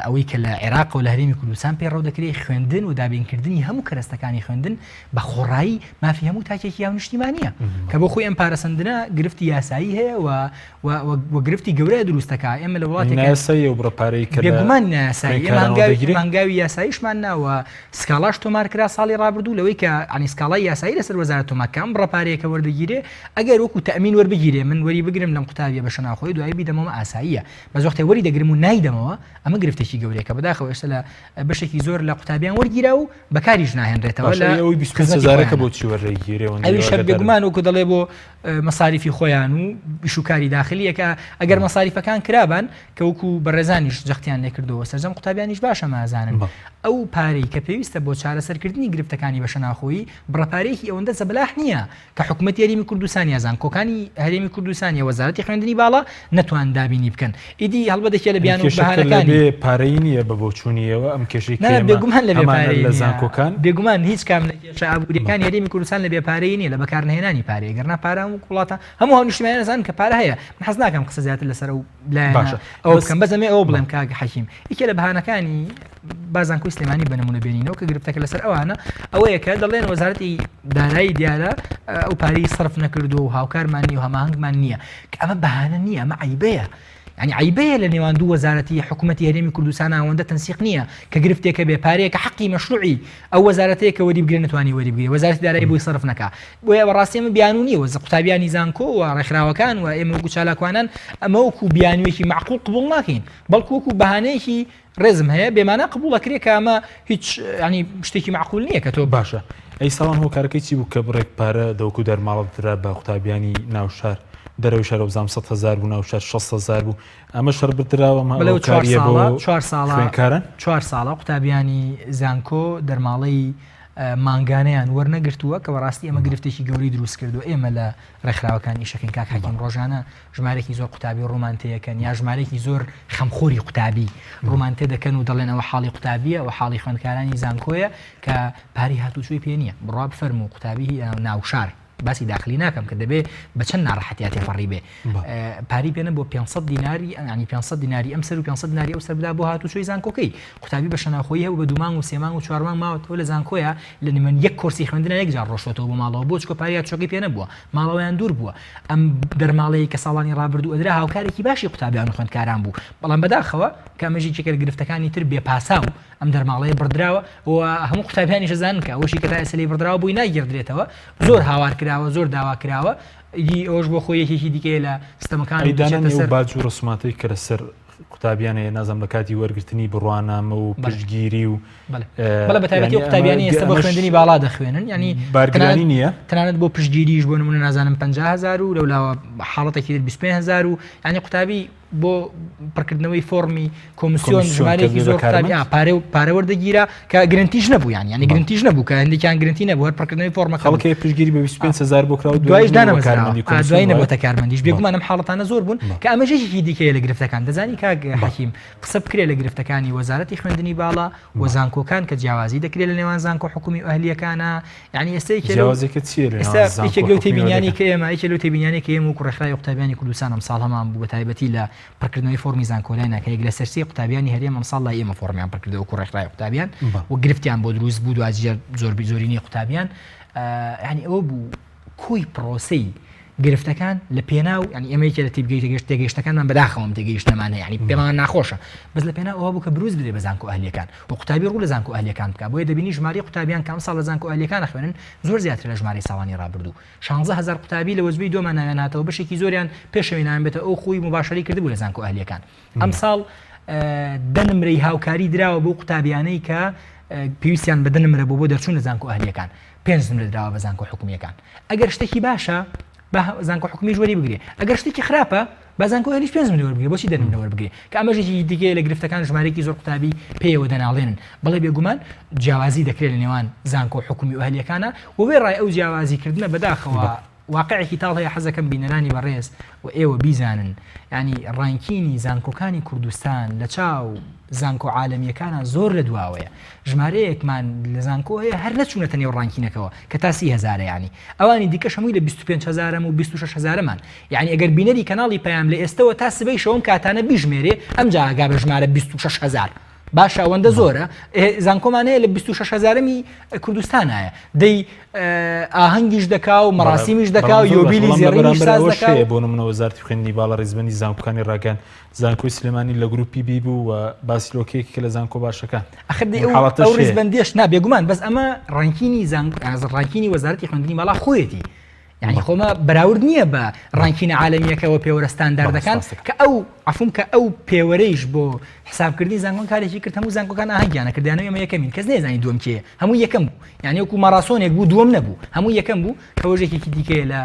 ئەوەی کە لە عێراق و لە هەرێمی کوردستان پێ ڕەو دەکرێت خوێندن و دابینکردنی هەموو کەرەستەکانی خوێندن بە خۆڕایی مافی هەموو تاکێکی یاو نیشتیمانیە کە بۆ خۆی ئەم پارەسەندنە گرفتی یاسایی هەیە و گرفتی گەورەیە دروستەکە ئێمە لە وڵاتێکمان مانگاوی یاساییشمان ناوە سکاڵاش تۆمارکرا ساڵی ڕابردوو لەوەی کە ئەنی سکاڵای یاسایی لەسەر وەزارەت تۆمارکەم ڕەپارەیەکە وەردەگیرێ ئەگەر وەکو تەمین وەربگیرێ من وەری بگرم لەم قوتابیە بەشەناوخۆی دوایی بیدەمەوە ئاساییە بەس وەختێ وەری دەگرم و نایدەمەوە ئەمە گرفتێکی گەورەیە بەداخەوە ئێستا لە بەشێکی زۆر لە قوتابیان وەرگیرا و بەکاریش ناهێنرێتەوە لە 20,000 بۆ چی وەرەگیرێ ئەوی شەر بێگومان وەکو دەڵێ بۆ مەساریفی خۆیان و بشوکاری داخلیەکە ئەگەر مەساریفەکان کرابان کە وەکو بەڕێزانیش جەختیان لێکردەوە سەرجەم قوتابیانیش باشە مازانن ئەو پارەی کە پێویستە بۆ چارەسەرکردنی گرفتەکانی بەشەناخۆیی بڕەپارەیەکی ئەوەندە زەبەلاح نییە کە حکوومەتی هەرێمی کوردستان یازان کۆکانی هەرێمی کوردستانی وەزارەتی خوێندنی باڵا نەتوان دابینی بکەن ئیدی هەڵبەتێکە لە بیان و بەهانەکانی پارەی نییە بە بۆچوونیەوە ئەم کێشەی بێگومان لە بێپارەی لە زانکۆکان بێگومان هیچ کام لە کێشە ئابوووریەکانی هەرێمی کوردستان لە بێپارەی نیە لە بەکارهێنانی پارەیە گەرنا پارە و وڵاتە هەموو هەڵنیشتمانیان زانن کە پارە هەیە من حەز ناکەم قسە زیاتر لەسەر و لایەنە ئەوە بکەم بەزەمێ ئەوە بڵێم کاک حەکیم یەکێ لە بەهانەکانی بازانکۆی سلێمانی بە نمونە بێنینەوە کە گرفتەکە لەسەر ئەوانە ئەوەیە کە دەڵێن وەزارەتی دارایی دیارە ئەو پارەی سەرف نەکردو و هاوکارمان نیە و هەماهنگمان نییە کە ئەمە بەهانە نییە ئەمە عیبەیە يعني عیبەیە لە نێوان دوو وەزارەتی حکوومەتی هەرێمی کوردستان ئەوەندە تەنسیق نییە کە گرفتێکە بێ پارەیە کە حەقی مەشروعی ئەو وەزارەتەیە کە وەریبگرێ نتوانی وەریبگرێ وەزارەتی دارایی بۆی سەرف نەکا بۆیە بەڕاستی ئەمە بیانوو نییە وەزە قوتابیانی زانکۆ و ڕێکخراوەکان و ئێمە وەکو چالاکوانان ئەمە وەکو بیانوویەکی معقول قبول ناکەین بەڵکو وەکو بەهانەیەکی ڕێزم هەیە بێمانە قبول ئەکرێ کە ئەمە هیچ ینی شتێکی معقول نییە کە تۆ باشە ئەی ساڵان هۆکارەکەی چی بوو کە بڕێک پارە دەوەکو دەرماڵەترا بە قوتابیانی ناوشار دەرەوەی شار بزانام 100,000 بوو ناوشار 600,000 بوو ئەمە شەڕ بردراوە بەلەو 4 ساڵە قوتابیانی زانکۆ دەرماڵەی مانگانەیان وەرنەگرتووە کە بەڕاستی ئەمە گرفتێکی گەوری دروست کردو ئێمە لە ڕێکخراوەکان ئیشەکەین کاک حەکیم ڕۆژانە ژمارەی زۆر قوتابی ڕۆمانتەیەکەن یا ژمارەی زۆر خەمخۆری قوتابی ڕۆمانتێ دەکەن و دەڵێنەوە حاڵی قوتابیە و حاڵی خوێندکارانی زانکۆیە کە پاری هاتوچۆی پێ نییە بڕوا بفەرموو قوتابی ناوشار باسی داخلی ناکەم کە دەبێ بە چەند ناڕەحەتیات تێپەڕی بێ پاری پێنە بۆ 500 دیناری ینی 500 دیناری ئەم سەر و 500 دیناری ئەو سەر بدا بۆ هاتوچۆی زانکۆکەی قوتابی بە شەناخۆیی هەیە و بە دوومان و سێمان و چوارمان ماوەتەوە لە زانکۆیە لە نیمەن یەک کۆرسی خوێندنە یەکجار ڕۆشتەوە بۆ ماڵەوە بۆ چکۆ پاریات چۆکی پێ نەبووە ماڵەوەیان دوور بووە ئەم دەرماڵەیە کە ساڵانی ڕابردوو ئەدرا هاوکارێکی باشی قوتابیان و خوێندکاران بوو بەڵام بەداخەوە کامەژی چێکە گرفتەکانی تر بێ پاساو ئەم دەرماڵەیە بردراوە و هەموو قوتابیانیش زانن کە ئەوەشی کە تا ئێستا لێ بردراوە بووی ناگیردرێتەوە زۆر هاوار کراوە زۆر داوا کراوە ئیدی ئەوش بۆ خۆی یەکێکی دیکەیە لە سیستەمەکان سەر باج و ڕسوماتی کە لەسەر قوتابیانەیە نازم لە کاتی وەرگرتنی بڕوانامە و پشتگیری و بەڵە بەتایبەتی قوتابیانی ئێستا بۆ خوێندنی باڵا دەخوێنن ینی بارگرانی نییە تەنانەت بۆ پشتگیریش بۆ نمونە نازانم 50,000 و لەولاوە حاڵەتێکی 25,000 و ینی قوتابی بۆ پڕکردنەوەی فۆرمی کۆمیسیۆن ژمارەیەکی زۆر پارە وەردەگیرە کە گرنتیش نەبوو ینی گرنتیش نەبوو کە هەندێکیان گرنتی نەبوو هەر پڕکردنەوەی فۆرمە خەڵکی پشتگیری بە 25,000 بۆ کراوە دوایش دانەوە دوای نەبووە کارمەندیش بێگومان ئەم حاڵەتانە زۆر بوون کە ئەمەژێکی دیکەیە لە گرفتەکان دەزانی کاک حەکیم قسە بکرێت لە گرفتەکانی وەزارەتی خوێندنی باڵا و زانکۆکان کە جیاوازی دەکرێت لە نێوان زانکۆ حکومی ئەهلیەکانە ینی ئێستا جیاوازێکە چیە لە تێبینیانی کە ئێمە یەکێ لەو تێبینیانی کە ئێمە و ڕێکخراوی قوتابیانی کوردستان ئەم ساڵ هەمان بوو بە تایبەتی لە پڕکردنەوەی فۆرمی زانکۆلای ناکەیەک لە سەرسی قوتابیانی هەرێم ئەم ساڵ لای ئێمە فۆرمیان پڕکردەوە و ڕێکخراوی قوتابیان و گرفتیان بۆ دروست بوو دوازیە زۆرینی قوتابیان ینی ئەوە بوو کۆی پرۆسەی گرفتەکان لە پێناو ینی ئێمەیەکە لە تێگەیشتەکانمان بەداخەوەم تێگەیشتەمانە ینی پێمان ناخۆشە بەس لە پێناو ئەوە بوو کە بروز بدرێ بە زانکۆ ئەهلیەکان و قوتابی ڕوو لە زانکۆ ئەهلیەکان بکە بۆیە دەبینی ژماری قوتابیان کام ساڵ لە زانکۆ ئەهلیەکان خوێنن زۆر زیاتر لە ژماری ساڵانی ڕابردوو 16,000 قوتابی لە وەزبی دۆمان ناوێناتەوە بەشێکی زۆریان پێشەوەی ناوێن بێتە ئەو خۆی مباشەری کردبوو لە زانکۆ ئەهلیەکان ئەم ساڵ دەنمرەی هاوکاری دراوە بۆ قوتابیانەی کە پێویستیان بە دەنمرە بۆ دەرچوون لە زانکۆ ئەهلیەکان 5 نمرە دراوە بە زانکۆ حکومیەکان ئەگەر شتێکی باشە بە زانکۆ حکومی وەری بگرێ ئەگەر شتێکی خراپە بە زانکۆ هەلیش 5 نمرە وەربگرێ بۆچی دەنمرە وەربگرێ کە ئەمەژێکی دیکە لە گرفتەکان ژمارەیەکی زۆر قوتابی پێیەوە دەناڵێنن بەڵێ بێگومان جیاوازی دەکرێت لە نێوان زانکۆ حکومی و ئەهلیەکانە و وێ ڕای ئەو جیاوازیکردنە بەداخەوە واقعێکی تاڵ هەیە حەزەکەم بینەرانی بەڕێز و ئێوە بیزانن ینی ڕانکینی زانکۆکانی کوردستان لە چاو زانکۆ عالەمیەکانە زۆر لە دواوەیە ژمارەیەکمان لە زانکۆ هەیە هەر نەچوونەتە نێو ڕانکینەکەەوە کە تا 30,000 ینی ئەوانی دیکەش هەمووی لە 25,000 و 26,000مان یعنی ئەگەر بینەری کەناڵی پەیام لە ئێستەوە تا سبەی شەوم کاتانە بیژمێرێ ئەم جاگا بە ژمارە 26,000 باشە ئەوەندە زۆرە زانکۆمانەیە لە 26,000می کوردستانایە دەی ئاهەنگیش دەکا و مەراسیمیش دەکا و یۆبیلی زێڕینیش ساز دەکا بۆ نمونە وەزارەتی خوێندنی باڵا ڕێزبەندی زانکۆکانی ڕاگەن زانکۆی سلێمانی لە گروپی بی بوو و باسی لۆکەیەکی کە لە زانکۆ باشەکان ئەو ڕێزبەندیش نابێگومان بەس ئەمە ڕانکینی وەزارەتی خوێندنی باڵا خۆیەتی یعنی خۆمە بەراورد نییە بە ڕانکینە عالەمیەکەەوە پێوەرە ستانداردەکان کە ئەو عفوم کە ئەو پێوەرەیش بۆ حسابکردنی زانکۆن کارێکی کرد هەموو زانکۆکان ئاهەنگیانە کردیانەوە ئێمە یەکەمین کەس نێزانی دووەم کێیە هەموو یەکەم بوو یعنی وەکو ماراسۆنێک بوو دووەم نەبوو هەموو یەکەم بوو کە وەژێکی دیکەیە لە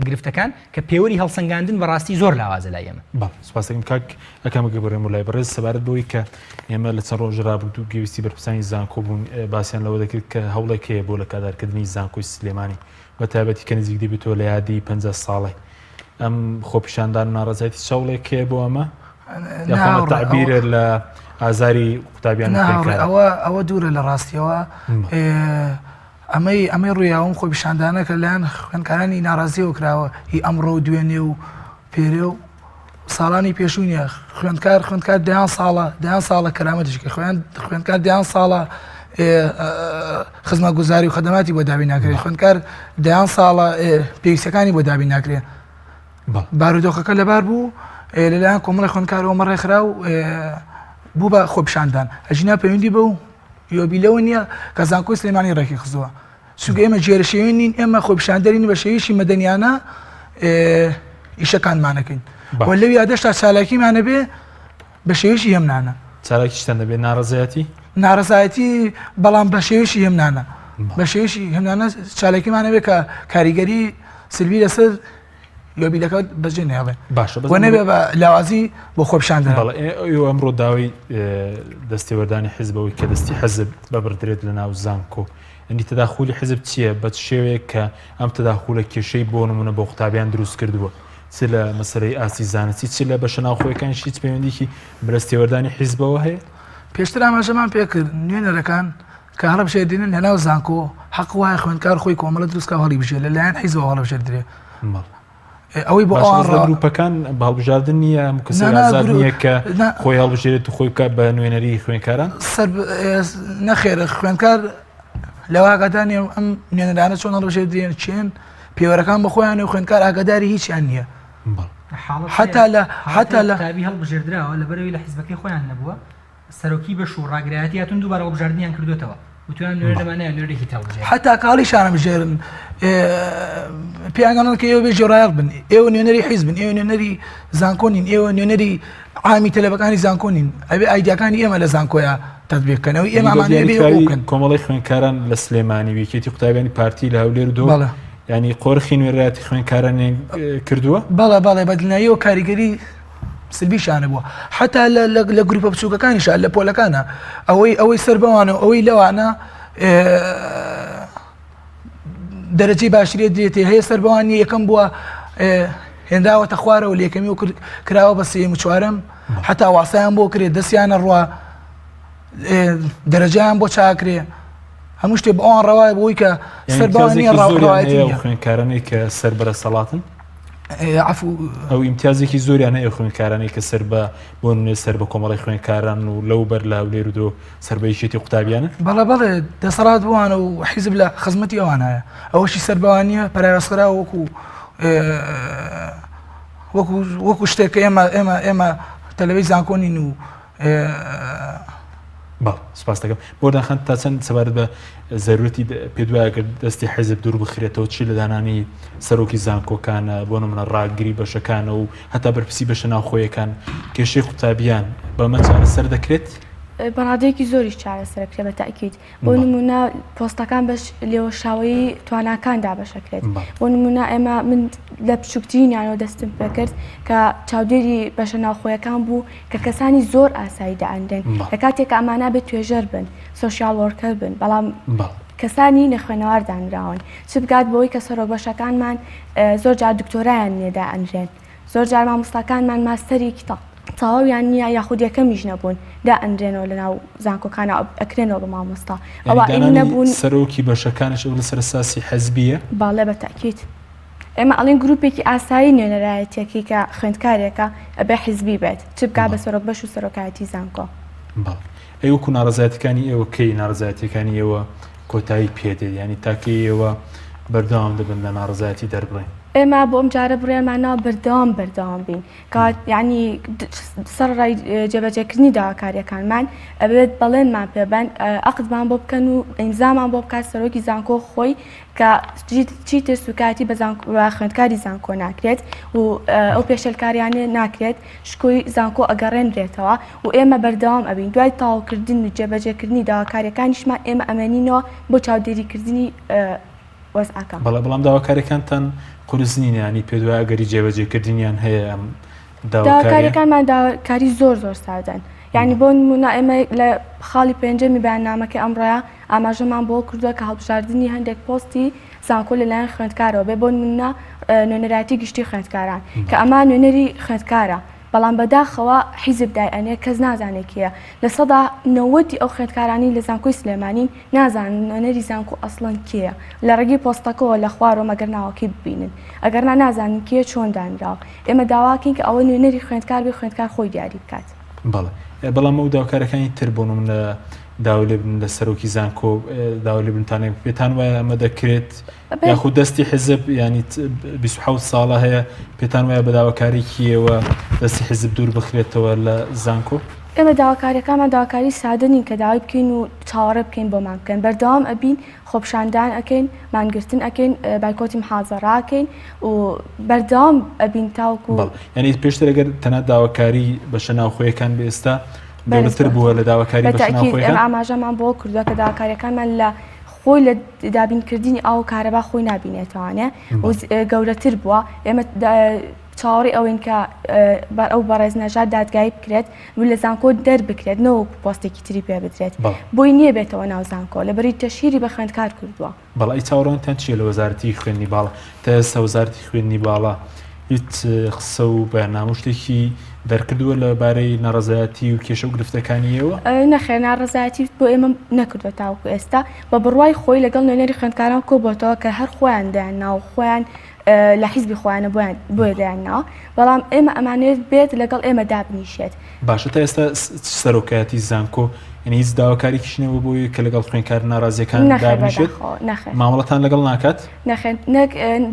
گرفتەکان کە پێوەری هەڵسەنگاندن بەڕاستی زۆر لاوازە لای ئێمە. سپاسەکەم کاک ئەکەمەگە بڕێم و لای بەڕێز سەبارەت بەوەی کە ئێمە لە چەند ڕۆژ ڕابردوو گوێویستی بەرپرسانی زانکۆ بوون باسییان لەوە دەکرد کە هەوڵێک هەیە بۆ لە کادارکردنی زانکۆی سلێمانی بە تایبەتی کە نزیک دەبێتەوە لە یادی 50 ساڵی ئەم خۆپیشاندان و ناڕەزایەتی چاوڵێک هەیە بۆ ئەمە یاخۆمە تعبیرە لە ئازاری قوتابیان ئەوە دوورە لە ڕاستیەوە ئەمەی ڕوویاوم خۆی پیشاندانە کە لایەن خوێندکارانی ناڕازیەوە کراوە هی ئەمڕۆ دوێنێ و پێرێ و ساڵانی پێشوونیە خوێندکار دەیان ساڵە کەرامەتیشکە خوێندکار دەیان ساڵە خزمەت گوزاری و خەدەماتی بۆ دابین ناکرێت خوێندکار دەیان ساڵە پێویستەکانی بۆ دابین ناکرێت بارودۆخەکە لەبار بوو لەلایەن کۆمەڵی خوێندکارەوە مەڕێکخرا و بوو بە خۆپیشاندان ئەژینا پەیوەندی بە و یۆبیلەوە نییە کە زانکۆی سلێمانی ڕێکی خزووە سوگە ئێمە جێرە شێوێن نین ئێمە خۆپیشاندەرین بە شێویشی مەدەنیانە ئیشەکانمانەکەین بۆ لەوی یادەشتا چالاکیمانە بێ بە شێویشی هێمنانە چالاکیشتان دەبێت ناڕزایەتی بەڵام بە شێویشی هێمنانە بە شێویشی هێمنانە چالاکیمانە بێ کە کاریگەری سلبی لەسەر یۆبیلەکە بەجێ نێڵێ باشە بۆ نەبێ بە لاوازی بۆ خۆپیشاندن ئەمڕۆ داوای دەستێوەردانی حیزبەوەی کە دەستی حەزب بەبردرێت لە ناو زانکۆ ئەنی تەداخولی حزب چییە بە شێوەیە کە ئەم تەداخولە کێشەی بۆ نمونە بۆ قوتابیان دروست کردووە چ لە مەسەرەی ئاسی زانستی چ لە بەشە ناوخۆیەکان هیچ پەیوەندیکی بەدەستێوەردانی حیزبەوە هەیە پێشتر ئاماژەمان پێکرد نوێنەرەکان کە هەڵە بژێردێنن لەناو زانکۆ حەق وایە خوێندکار خۆی کۆمەڵە دروستکە هەڵی بژێ لەلایەن حیزبەوە هەڵە بژێردرێ ئەوەی بۆ گروپەکان بە هەڵبژاردن نییە کەسێک ئازاد نییە کە خۆی هەڵبژێرێت و خۆی بکات بە نوێنەری خوێندکاران نەخێرە خوێندکار لەوە ئاگادانی ئەم نوێنەرانە چۆن هەڵبژێردرێن چێن پێوەرەکان بە خۆیان و خوێندکار ئاگاداری هیچیان نییە حتا لە تابی هەڵبژێردراوە لەبەرەوەی لە حیزبەکەی خۆیان نەبووە سەرۆکی بەش و ڕاگرایەتیاتون دووبارە هەڵبژاردنیان کردوێتەوە حتا کاڵیشانە بژێرن پیاگەڵن کە ئێوە بێ ژێڕایەڵ بن ئێوە نوێنەری حیز بن ئێوە نوێنەری زانکۆنین ئێوە نوێنەری عامی تەلەبەکانی زانکۆنین ئەبێ ئایدیاکانی ئێمە لە زانکۆیە تەطبیقکەنەوەی ئێمەمانێبێکەن کۆمەڵی خوێندکاران لە سلێمانی ویکێتی قوتابیانی پارتی لە هەولێر و دۆ ینی قۆرخی نوێڕایەتی خوێندکاران کردووە بەڵێ بەدڵنیاییەوە کاریگەری سلبیشانە بووە حتا لە گروپە بچووکەکانیشان لە پۆلەکانە ئەوەی سەر بەوانە ئەوەی لەوانە دەرەجەی باشترێ درێتێ هەیە سەر بەوانی یەکەم بووە هێنداوەتە خوارەوە لە یەکەمی و کراوە بە سێم و چوارەم حتا واسایان بۆ کرێت دەستیانە ڕوا دەرەجیان بۆ چاکرێ هەموو شتێ بە ئەوان ڕەوایە بۆی کە سەر بەوانی ڕاوایەتی خوێندکارانی کە سەر بەرە سەڵاتن ئەو ئیمتیازێکی زۆریانە ئەو خوێندکارانی کە سەر بە بۆ نوێ سەر بە کۆمەڵی خوێندکاران و لەو بەر لە هەولێر و دۆ سەربەیشێتی قوتابیانە بەڵێ دەسەڵات بووانە و حیزب لە خزمەتی ئەوانایە ئەوەشی سەربەوانیە پەراوەسخرا وەکو شتێک ئێمە تەلەڤیزیۆن زانکۆنین و سپاس دەکەم بۆ داخەن تا چەند سەبارەت بە زەرورەتی پێ دوایەگە دەستی حیزب دوور بخرێتەوە چی لە دانانی سەرۆکی زانکۆکانە بۆ نمونە ڕاگری بەشەکانە و هەتا بەرپرسی بەشە ناوخۆیەکان کێشەی قوتابیان بەمە چارەسەر دەکرێت بەڕادەیەکی زۆریش چارەسەرەکرێت بە تاکید بۆ نمونە پۆستەکان بەش لێوەشاوی تواناکاندا بەشەکرێت بۆ نمونە ئێمە من لە بچووکترینیانەوە دەستم پێکرد کە چاودێری بەشە ناوخۆیەکان بوو کە کەسانی زۆر ئاسایی دەئەندێن لە کاتێک ئەمانە بێت توێژەر بن سۆشیال وەرکەر بن بەڵام کەسانی نەخوێنەوار دانراون چ بگات بۆی کە سەرۆک بەشەکانمان زۆر جار دکتۆرایان نێدا ئەنرێن زۆر جار مامۆستاکانمان ماستەری تەواویان نییە یاخود یەکەمیش نەبوون دا ئەندرێنەوە لە ناو زانکۆکانە ئەکرێنەوە بە مامۆستا ئەوە نەبوون سەرۆکی بەشەکانش لە سەرساسی حەزبیە باڵێ بە تاکید ئێمە ئەڵین گروپێکی ئاسایی نوێنەرایەتێکی کە خوێندکارێکە ئەبێ حیزبی بێت چ بکات بە سەرۆک بەش و سەرۆکایەتی زانکۆ ئەوەکو ناڕزایەتەکانی ئێوە کەی ناڕزایەتەکانی ئێوە کۆتایی پێدێت ینی تاکەی ئێوە بەردەوام دەبن لە ناڕزایەتی دەربڕین ئێمە بۆ ئەم جارە بڕێمانەوە بەردەوام بین کات ینی سەرڕای جێبەجێکردنی داواکاریەکانمان ئەبێت بەڵێنمان پێبەن عەقدمان بۆ بکەن و ئیمزامان بۆ بکات سەرۆکی زانکۆ خۆی کە چیتر سوکاتی بە خوێندکاری زانکۆ ناکرێت و ئەو پێشەلکاریانە ناکرێت شکۆی زانکۆ ئەگەڕێنرێتەوە و ئێمە بەردەوام ئەبین دوای تاواکردن و جێبەجێکردنی داواکاریەکانیشمان ئێمە ئەمێنینەوە بۆ چاودێریکردنی وەزعەکە. بەڵام داواکاریەکانتان قورس نین ینی پێ دوای ئەگەری جێبەجێکردنیان هەیە ئەم داواکاریەکانمان داواکاری زۆر سادەن. یعنی بۆ نمونە ئێمە لە خاڵی پێنجەمی بەیاننامەکە ئەمڕۆیە ئاماژەمان بۆ کردووە کە هەڵبژاردننی هەندێک پۆستی زانکۆ لەلایەن خوێندکارەوە بێ بۆ نمونە نوێنەراتی گشتی خوێندکاران کە ئەمان نوێنەری خوێندکارە بەڵام بەداخەوە حیزب دایئەنێ کەس نازانێکیە لە سەدا 90 ئەو خوێندکارانی لە زانکۆی سلێمانی نازانن نوێنەری زانکۆ ئەسڵەن کێیە لە ڕێگەی پۆستەکەەوە لە خوارەوە مەگەر ناوەکەی ببینن ئەگەر نازانین کێ چۆن دانراوە ئێمە داواکەین کە ئەوە نوێنەری خوێندکار بێ خوێندکار خۆی دیاری بکات. بەڵام ئەو داواکارەکانی تر بۆ من لە داوا لێ بن لە سەرۆکی زانکۆ داوا لێ بنتانێ پێتان وایە ئەمە دەکرێت یاخود دەستی حزب ینی 27 ساڵە هەیە پێتان وایە بە داواکارێکیەوە دەستی حزب دوور بخرێتەوە لە زانکۆ؟ ئێمە داواکاریەکانمان داواکاری سادە نین کە داوای بکەین و چاوەڕێ بکەین بۆمان بکەن بەردەوام ئەبین خۆپشاندان ئەەکەین مانگرتن ئەەکەین بایکۆتی محازەڕاکەین و بەردەوام ئەبین تاوکو ینی پێشتر ئەگەر تەنە داواکاری بەشە ناوخۆیەکان بێستا گەورەتر بووە لە داواکاری بەشە ناوخۆیەکان ئاماژەمان بۆ کردووە کە داواکاریەکانمان لە خۆی لە دابینکردنی ئاو کارەبا خۆی نبینێتوانێ و گەورەتر بووە ئێمە چاوەڕی ئەوین کە ئەو بەڕێزنەژاد دادگایی بکرێت و لە زانکۆ دەربکرێت نەوە پۆستێکی تری پێ بدرێت بۆی نییە بێتەوە ناو زانکۆ لە بەری تەشیری بە خوێندکار کردووە. بەڵی چاوەڕۆنتان چیە لە وەزارەتی خوێندنی باڵا تا ئێستا وەزارەتی خوێندنی باڵا هیچ قسە و بەیاننامە شتێکی دەرکردووە لەبارەی ناڕەزایەتی و کێشە و گرفتەکانیەوە؟ نەخێر ناڕەزایەتی بۆ ئێمە نەکردووە تاوەکو ئێستا بە بڕوای خۆی لەگەڵ نوێنەری خوێندکاران کۆبەتەوە کە هەر خۆیان دایان ناو خۆیان لە حیزبی خۆیانە بۆیە دایانناوە بەڵام ئێمە ئەمانێت بێت لەگەڵ ئێمە دابنیشێت. باشە تا ئێستا سەرۆکایەتی زانکۆ یعنی هیچ داواکاری کشنەوە بۆی کە لەگەڵ خوێندکار ناڕازیەکان دابنیشێت مامەڵەتان لەگەڵ ناکات؟ نەخێن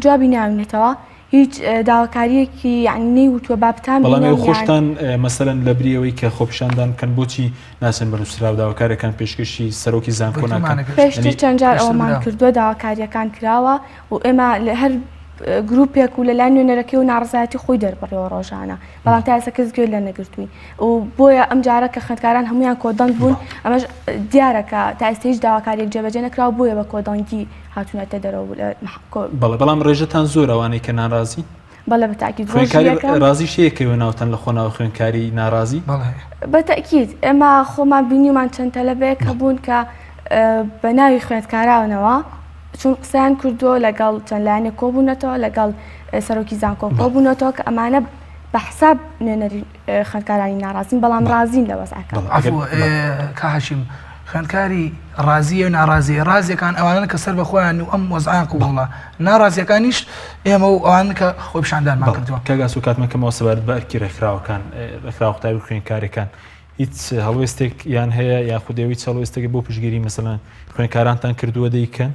جوابی ناوێنێتەوە هیچ داواکاریەکی یعنی وتوە بابتان بەڵام خۆشتان مەسەلەن لە بریەوەی کە خۆپشاندان کەن بۆچی ناسن بەنووسرا و داواکارەکان پێشکەشی سەرۆکی زانکۆ ناکەن؟ پێشتر چەند جار ئەومان کردووە داواکاریەکان کراوە و ئێمە لە هەر گروپێک و لەلای نوێنەرەکەی و ناڕزایەتی خۆی دەربڕێەوە ڕۆژانە بەڵام تا ئێستا کەس گوێ لە نەگرتووی و بۆیە ئەم جارە کە خوێندکاران هەمویان کۆدەنگ بوون ئەمەش دیارەکە تا ئێستا هیچ داواکاریەک جێبەجێ نەکراوە بۆیە بە کۆدەنگی هاتوونەتە دەرەوە بەڵام ڕێژەتان زۆر ئەوانەی کە ناڕازی؟ بەڵێ بەتاکید ڕازی شەیەکەوە ناوتەن لە خۆناوە خوێندکاری ناڕازی؟ بەتاکید ئێمە خۆمان بینیمان چەند تەلەبەیەک هەبوون کە بە ناوی خوێندکاراونەوە چون قسەیان کردووە لەگەڵ چەند لایەنێک کۆبوونەتەوە لەگەڵ سەرۆکی زانکۆ کۆبوونەتەوە کە ئەمانە بە حساب نوێنەری خوێندکارانی ناڕازین بەڵام ڕازین لە وەزعەکە. کاهاشیم خوێندکاری ڕازیە و ناڕازیە ڕازیەکان ئەوانە کە سەر بە خۆیان و ئەم وەزعیان قوبوڵە ناڕازیەکانیش ئێمە و ئەوان کە خۆپشاندانمان کردووە. کاگاس و کاتمەکەمەوە سەبارەت بە ئەرکی ڕێکخراوەکان ڕێکخراو قوتابی خوێندکارەکان هیچ هەڵوێستێک یان هەیە یاخودێوی هەڵوێستێک بۆ پشگیری مەسەڵەن خوێندکارانتان کردووە دەیکەن؟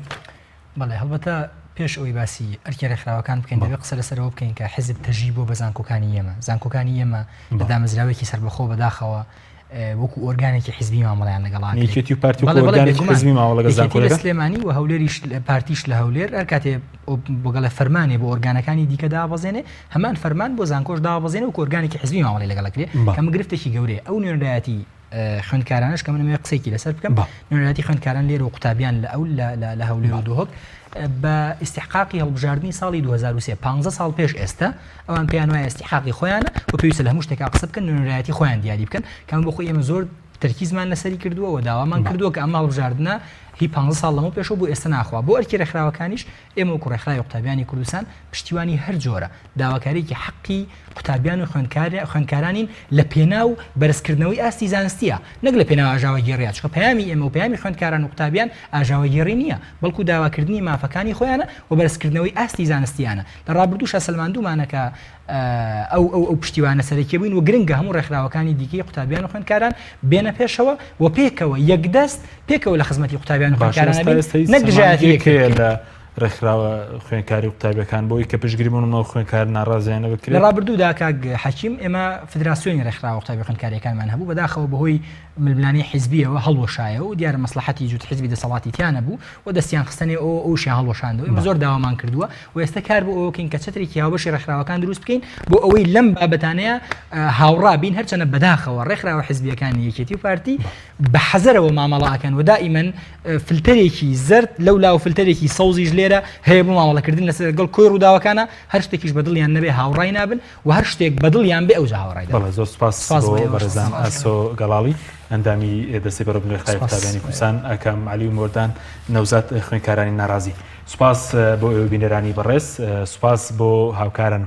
بەڵێ هەڵبەتە پێش ئەوی باسی ئەرکی ڕێکخراوەکان بکەین دەبێت قسە لەسەرەوە بکەین کە حزب تەژی بۆ بە زانکۆکانی ئێمە زانکۆکانی ئێمە لە دامەزراوێکی سەربەخۆ بەداخەوە وەکو ئۆرگانێکی حیزبی مامەڵیان لەگەڵاکێتی و پارتی حزبی ماوەڵەگە زانکۆ سلێمانی و هەولێریش پارتیش لە هەولێر هەر کاتێ بۆگەڵە فەرمانێ بۆ ئۆرگانەکانی دیکە دابەزێنێ هەمان فەرمان بۆ زانکۆش دابەزێنێ و ئۆرگانێکی حزبی ماوەڵی لەگەڵەکرێ کەم گرفتێکی گەورەیە ئەو نوێنەرایەتی خوێندکارانش کە منێ قسێکی لەسەر بکەم نوێنەراتی خوێندکاران لێرە و قوتابیان لە ئەو لە هەولێر و دۆهۆک بە ئیستحقاقی هەڵبژاردننی ساڵی 2023 15 ساڵ پێش ئێستا ئەوان پێیان وایە ئیستحقاقی خۆیانە و پێویستە لە هەموو شتێکا قسە بکەن نوێنەرایەتی خۆیان دیاری بکەن کەم بۆ خۆی ئێمە زۆر تەرکیزمان لەسەری کردووە و داوامان کردووە کە ئەم هەڵبژاردنە هی 15 ساڵ لەمە پێشەوە بۆ ئێستا ناخوا بۆ ئەرکی ڕێکخراوەکانیش ئێمە وەکو ڕێکخراوی قوتابیانی کوردستان پشتیوانی هەر جۆرە داواکاریی حەقی قوتابیان و خوێندکارانین لە پێناو بەرزکردنەوەی ئاستی زانستیە نەک لە پێناو ئاژاوەگێڕیە چکە پەیامی ئێمە و پەیامی خوێندکاران و قوتابیان ئاژاوەگێڕی نییە بەڵکو داواکردنی مافەکانی خۆیانە و بەرزکردنەوەی ئاستی زانستیانە لە ڕابردووشە سەلماندوومانەکە ئەو پشتیوانە سەرەکی بووین و گرنگە هەموو ڕێکخراوەکانی دیکەی قوتابیان و خوێندکاران بێنە پێشەوە و پێکەوە یەکدەست پێکەوە لە خزمەتی قوتابیان و خوێندکاران لە ڕێکخراوە خوێندکاری و قوتابیەکان بۆی کە پشتگیریمەوە خوێندکار ناڕازیانە بکرێت. لە ڕابردوودا کاک حەکیم ئێمە فدراسیۆنی ڕێکخراوە قوتابی خوێندکاریەکانمان هەبوو بەداخەوە بەهۆی ململانی حیزبیەوە هەڵوەشایە و دیارە مەسلحەتی جوت حیزبی دەسەڵاتی تیانە بوو و دەستیان خستنێ ئەوشیان هەڵوەشاندەوە ئێمە زۆر داوامان کردووە و ئێستا کار بۆ ئەوکەین کە چەترێکی هاوبەشی ڕێکخراوەکان دروست بکەین بۆ ئەوەی لەم بابەتانەیە هاوڕا بین هەرچەنە بەداخەوە ڕێکخراوە حیزبیەکانی یەکێتی و پارتی بە حەزەرەوە مامەڵاکەن و دائیمەن فلتەرێکی زرد لەولا و فلتەرێکی سەوزیش لێ لێرە هەیە بۆ مامەڵەکردن لەسەر گەڵ کۆی ڕووداوەکانە هەر شتێکیش بەدڵیان نەبێ هاوڕای نابن و هەر شتێک بەدڵیان بێ ئەو جاهاوڕای بەڵێ زۆر سپاس بۆ بەڕێزان ئەسۆ گەڵاڵی ئەندامی دەستی بەرەو بنوێخای قوتابیانی کوردستان ئەکەم عەلی و مۆردان نەوزاد خوێندکارانی ناڕازی سوپاس بۆ ئێوە بینەرانی بەڕێز سوپاس بۆ هاوکارن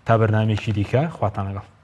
تا بەرنامێکی دیکە خواتان لەگەڵ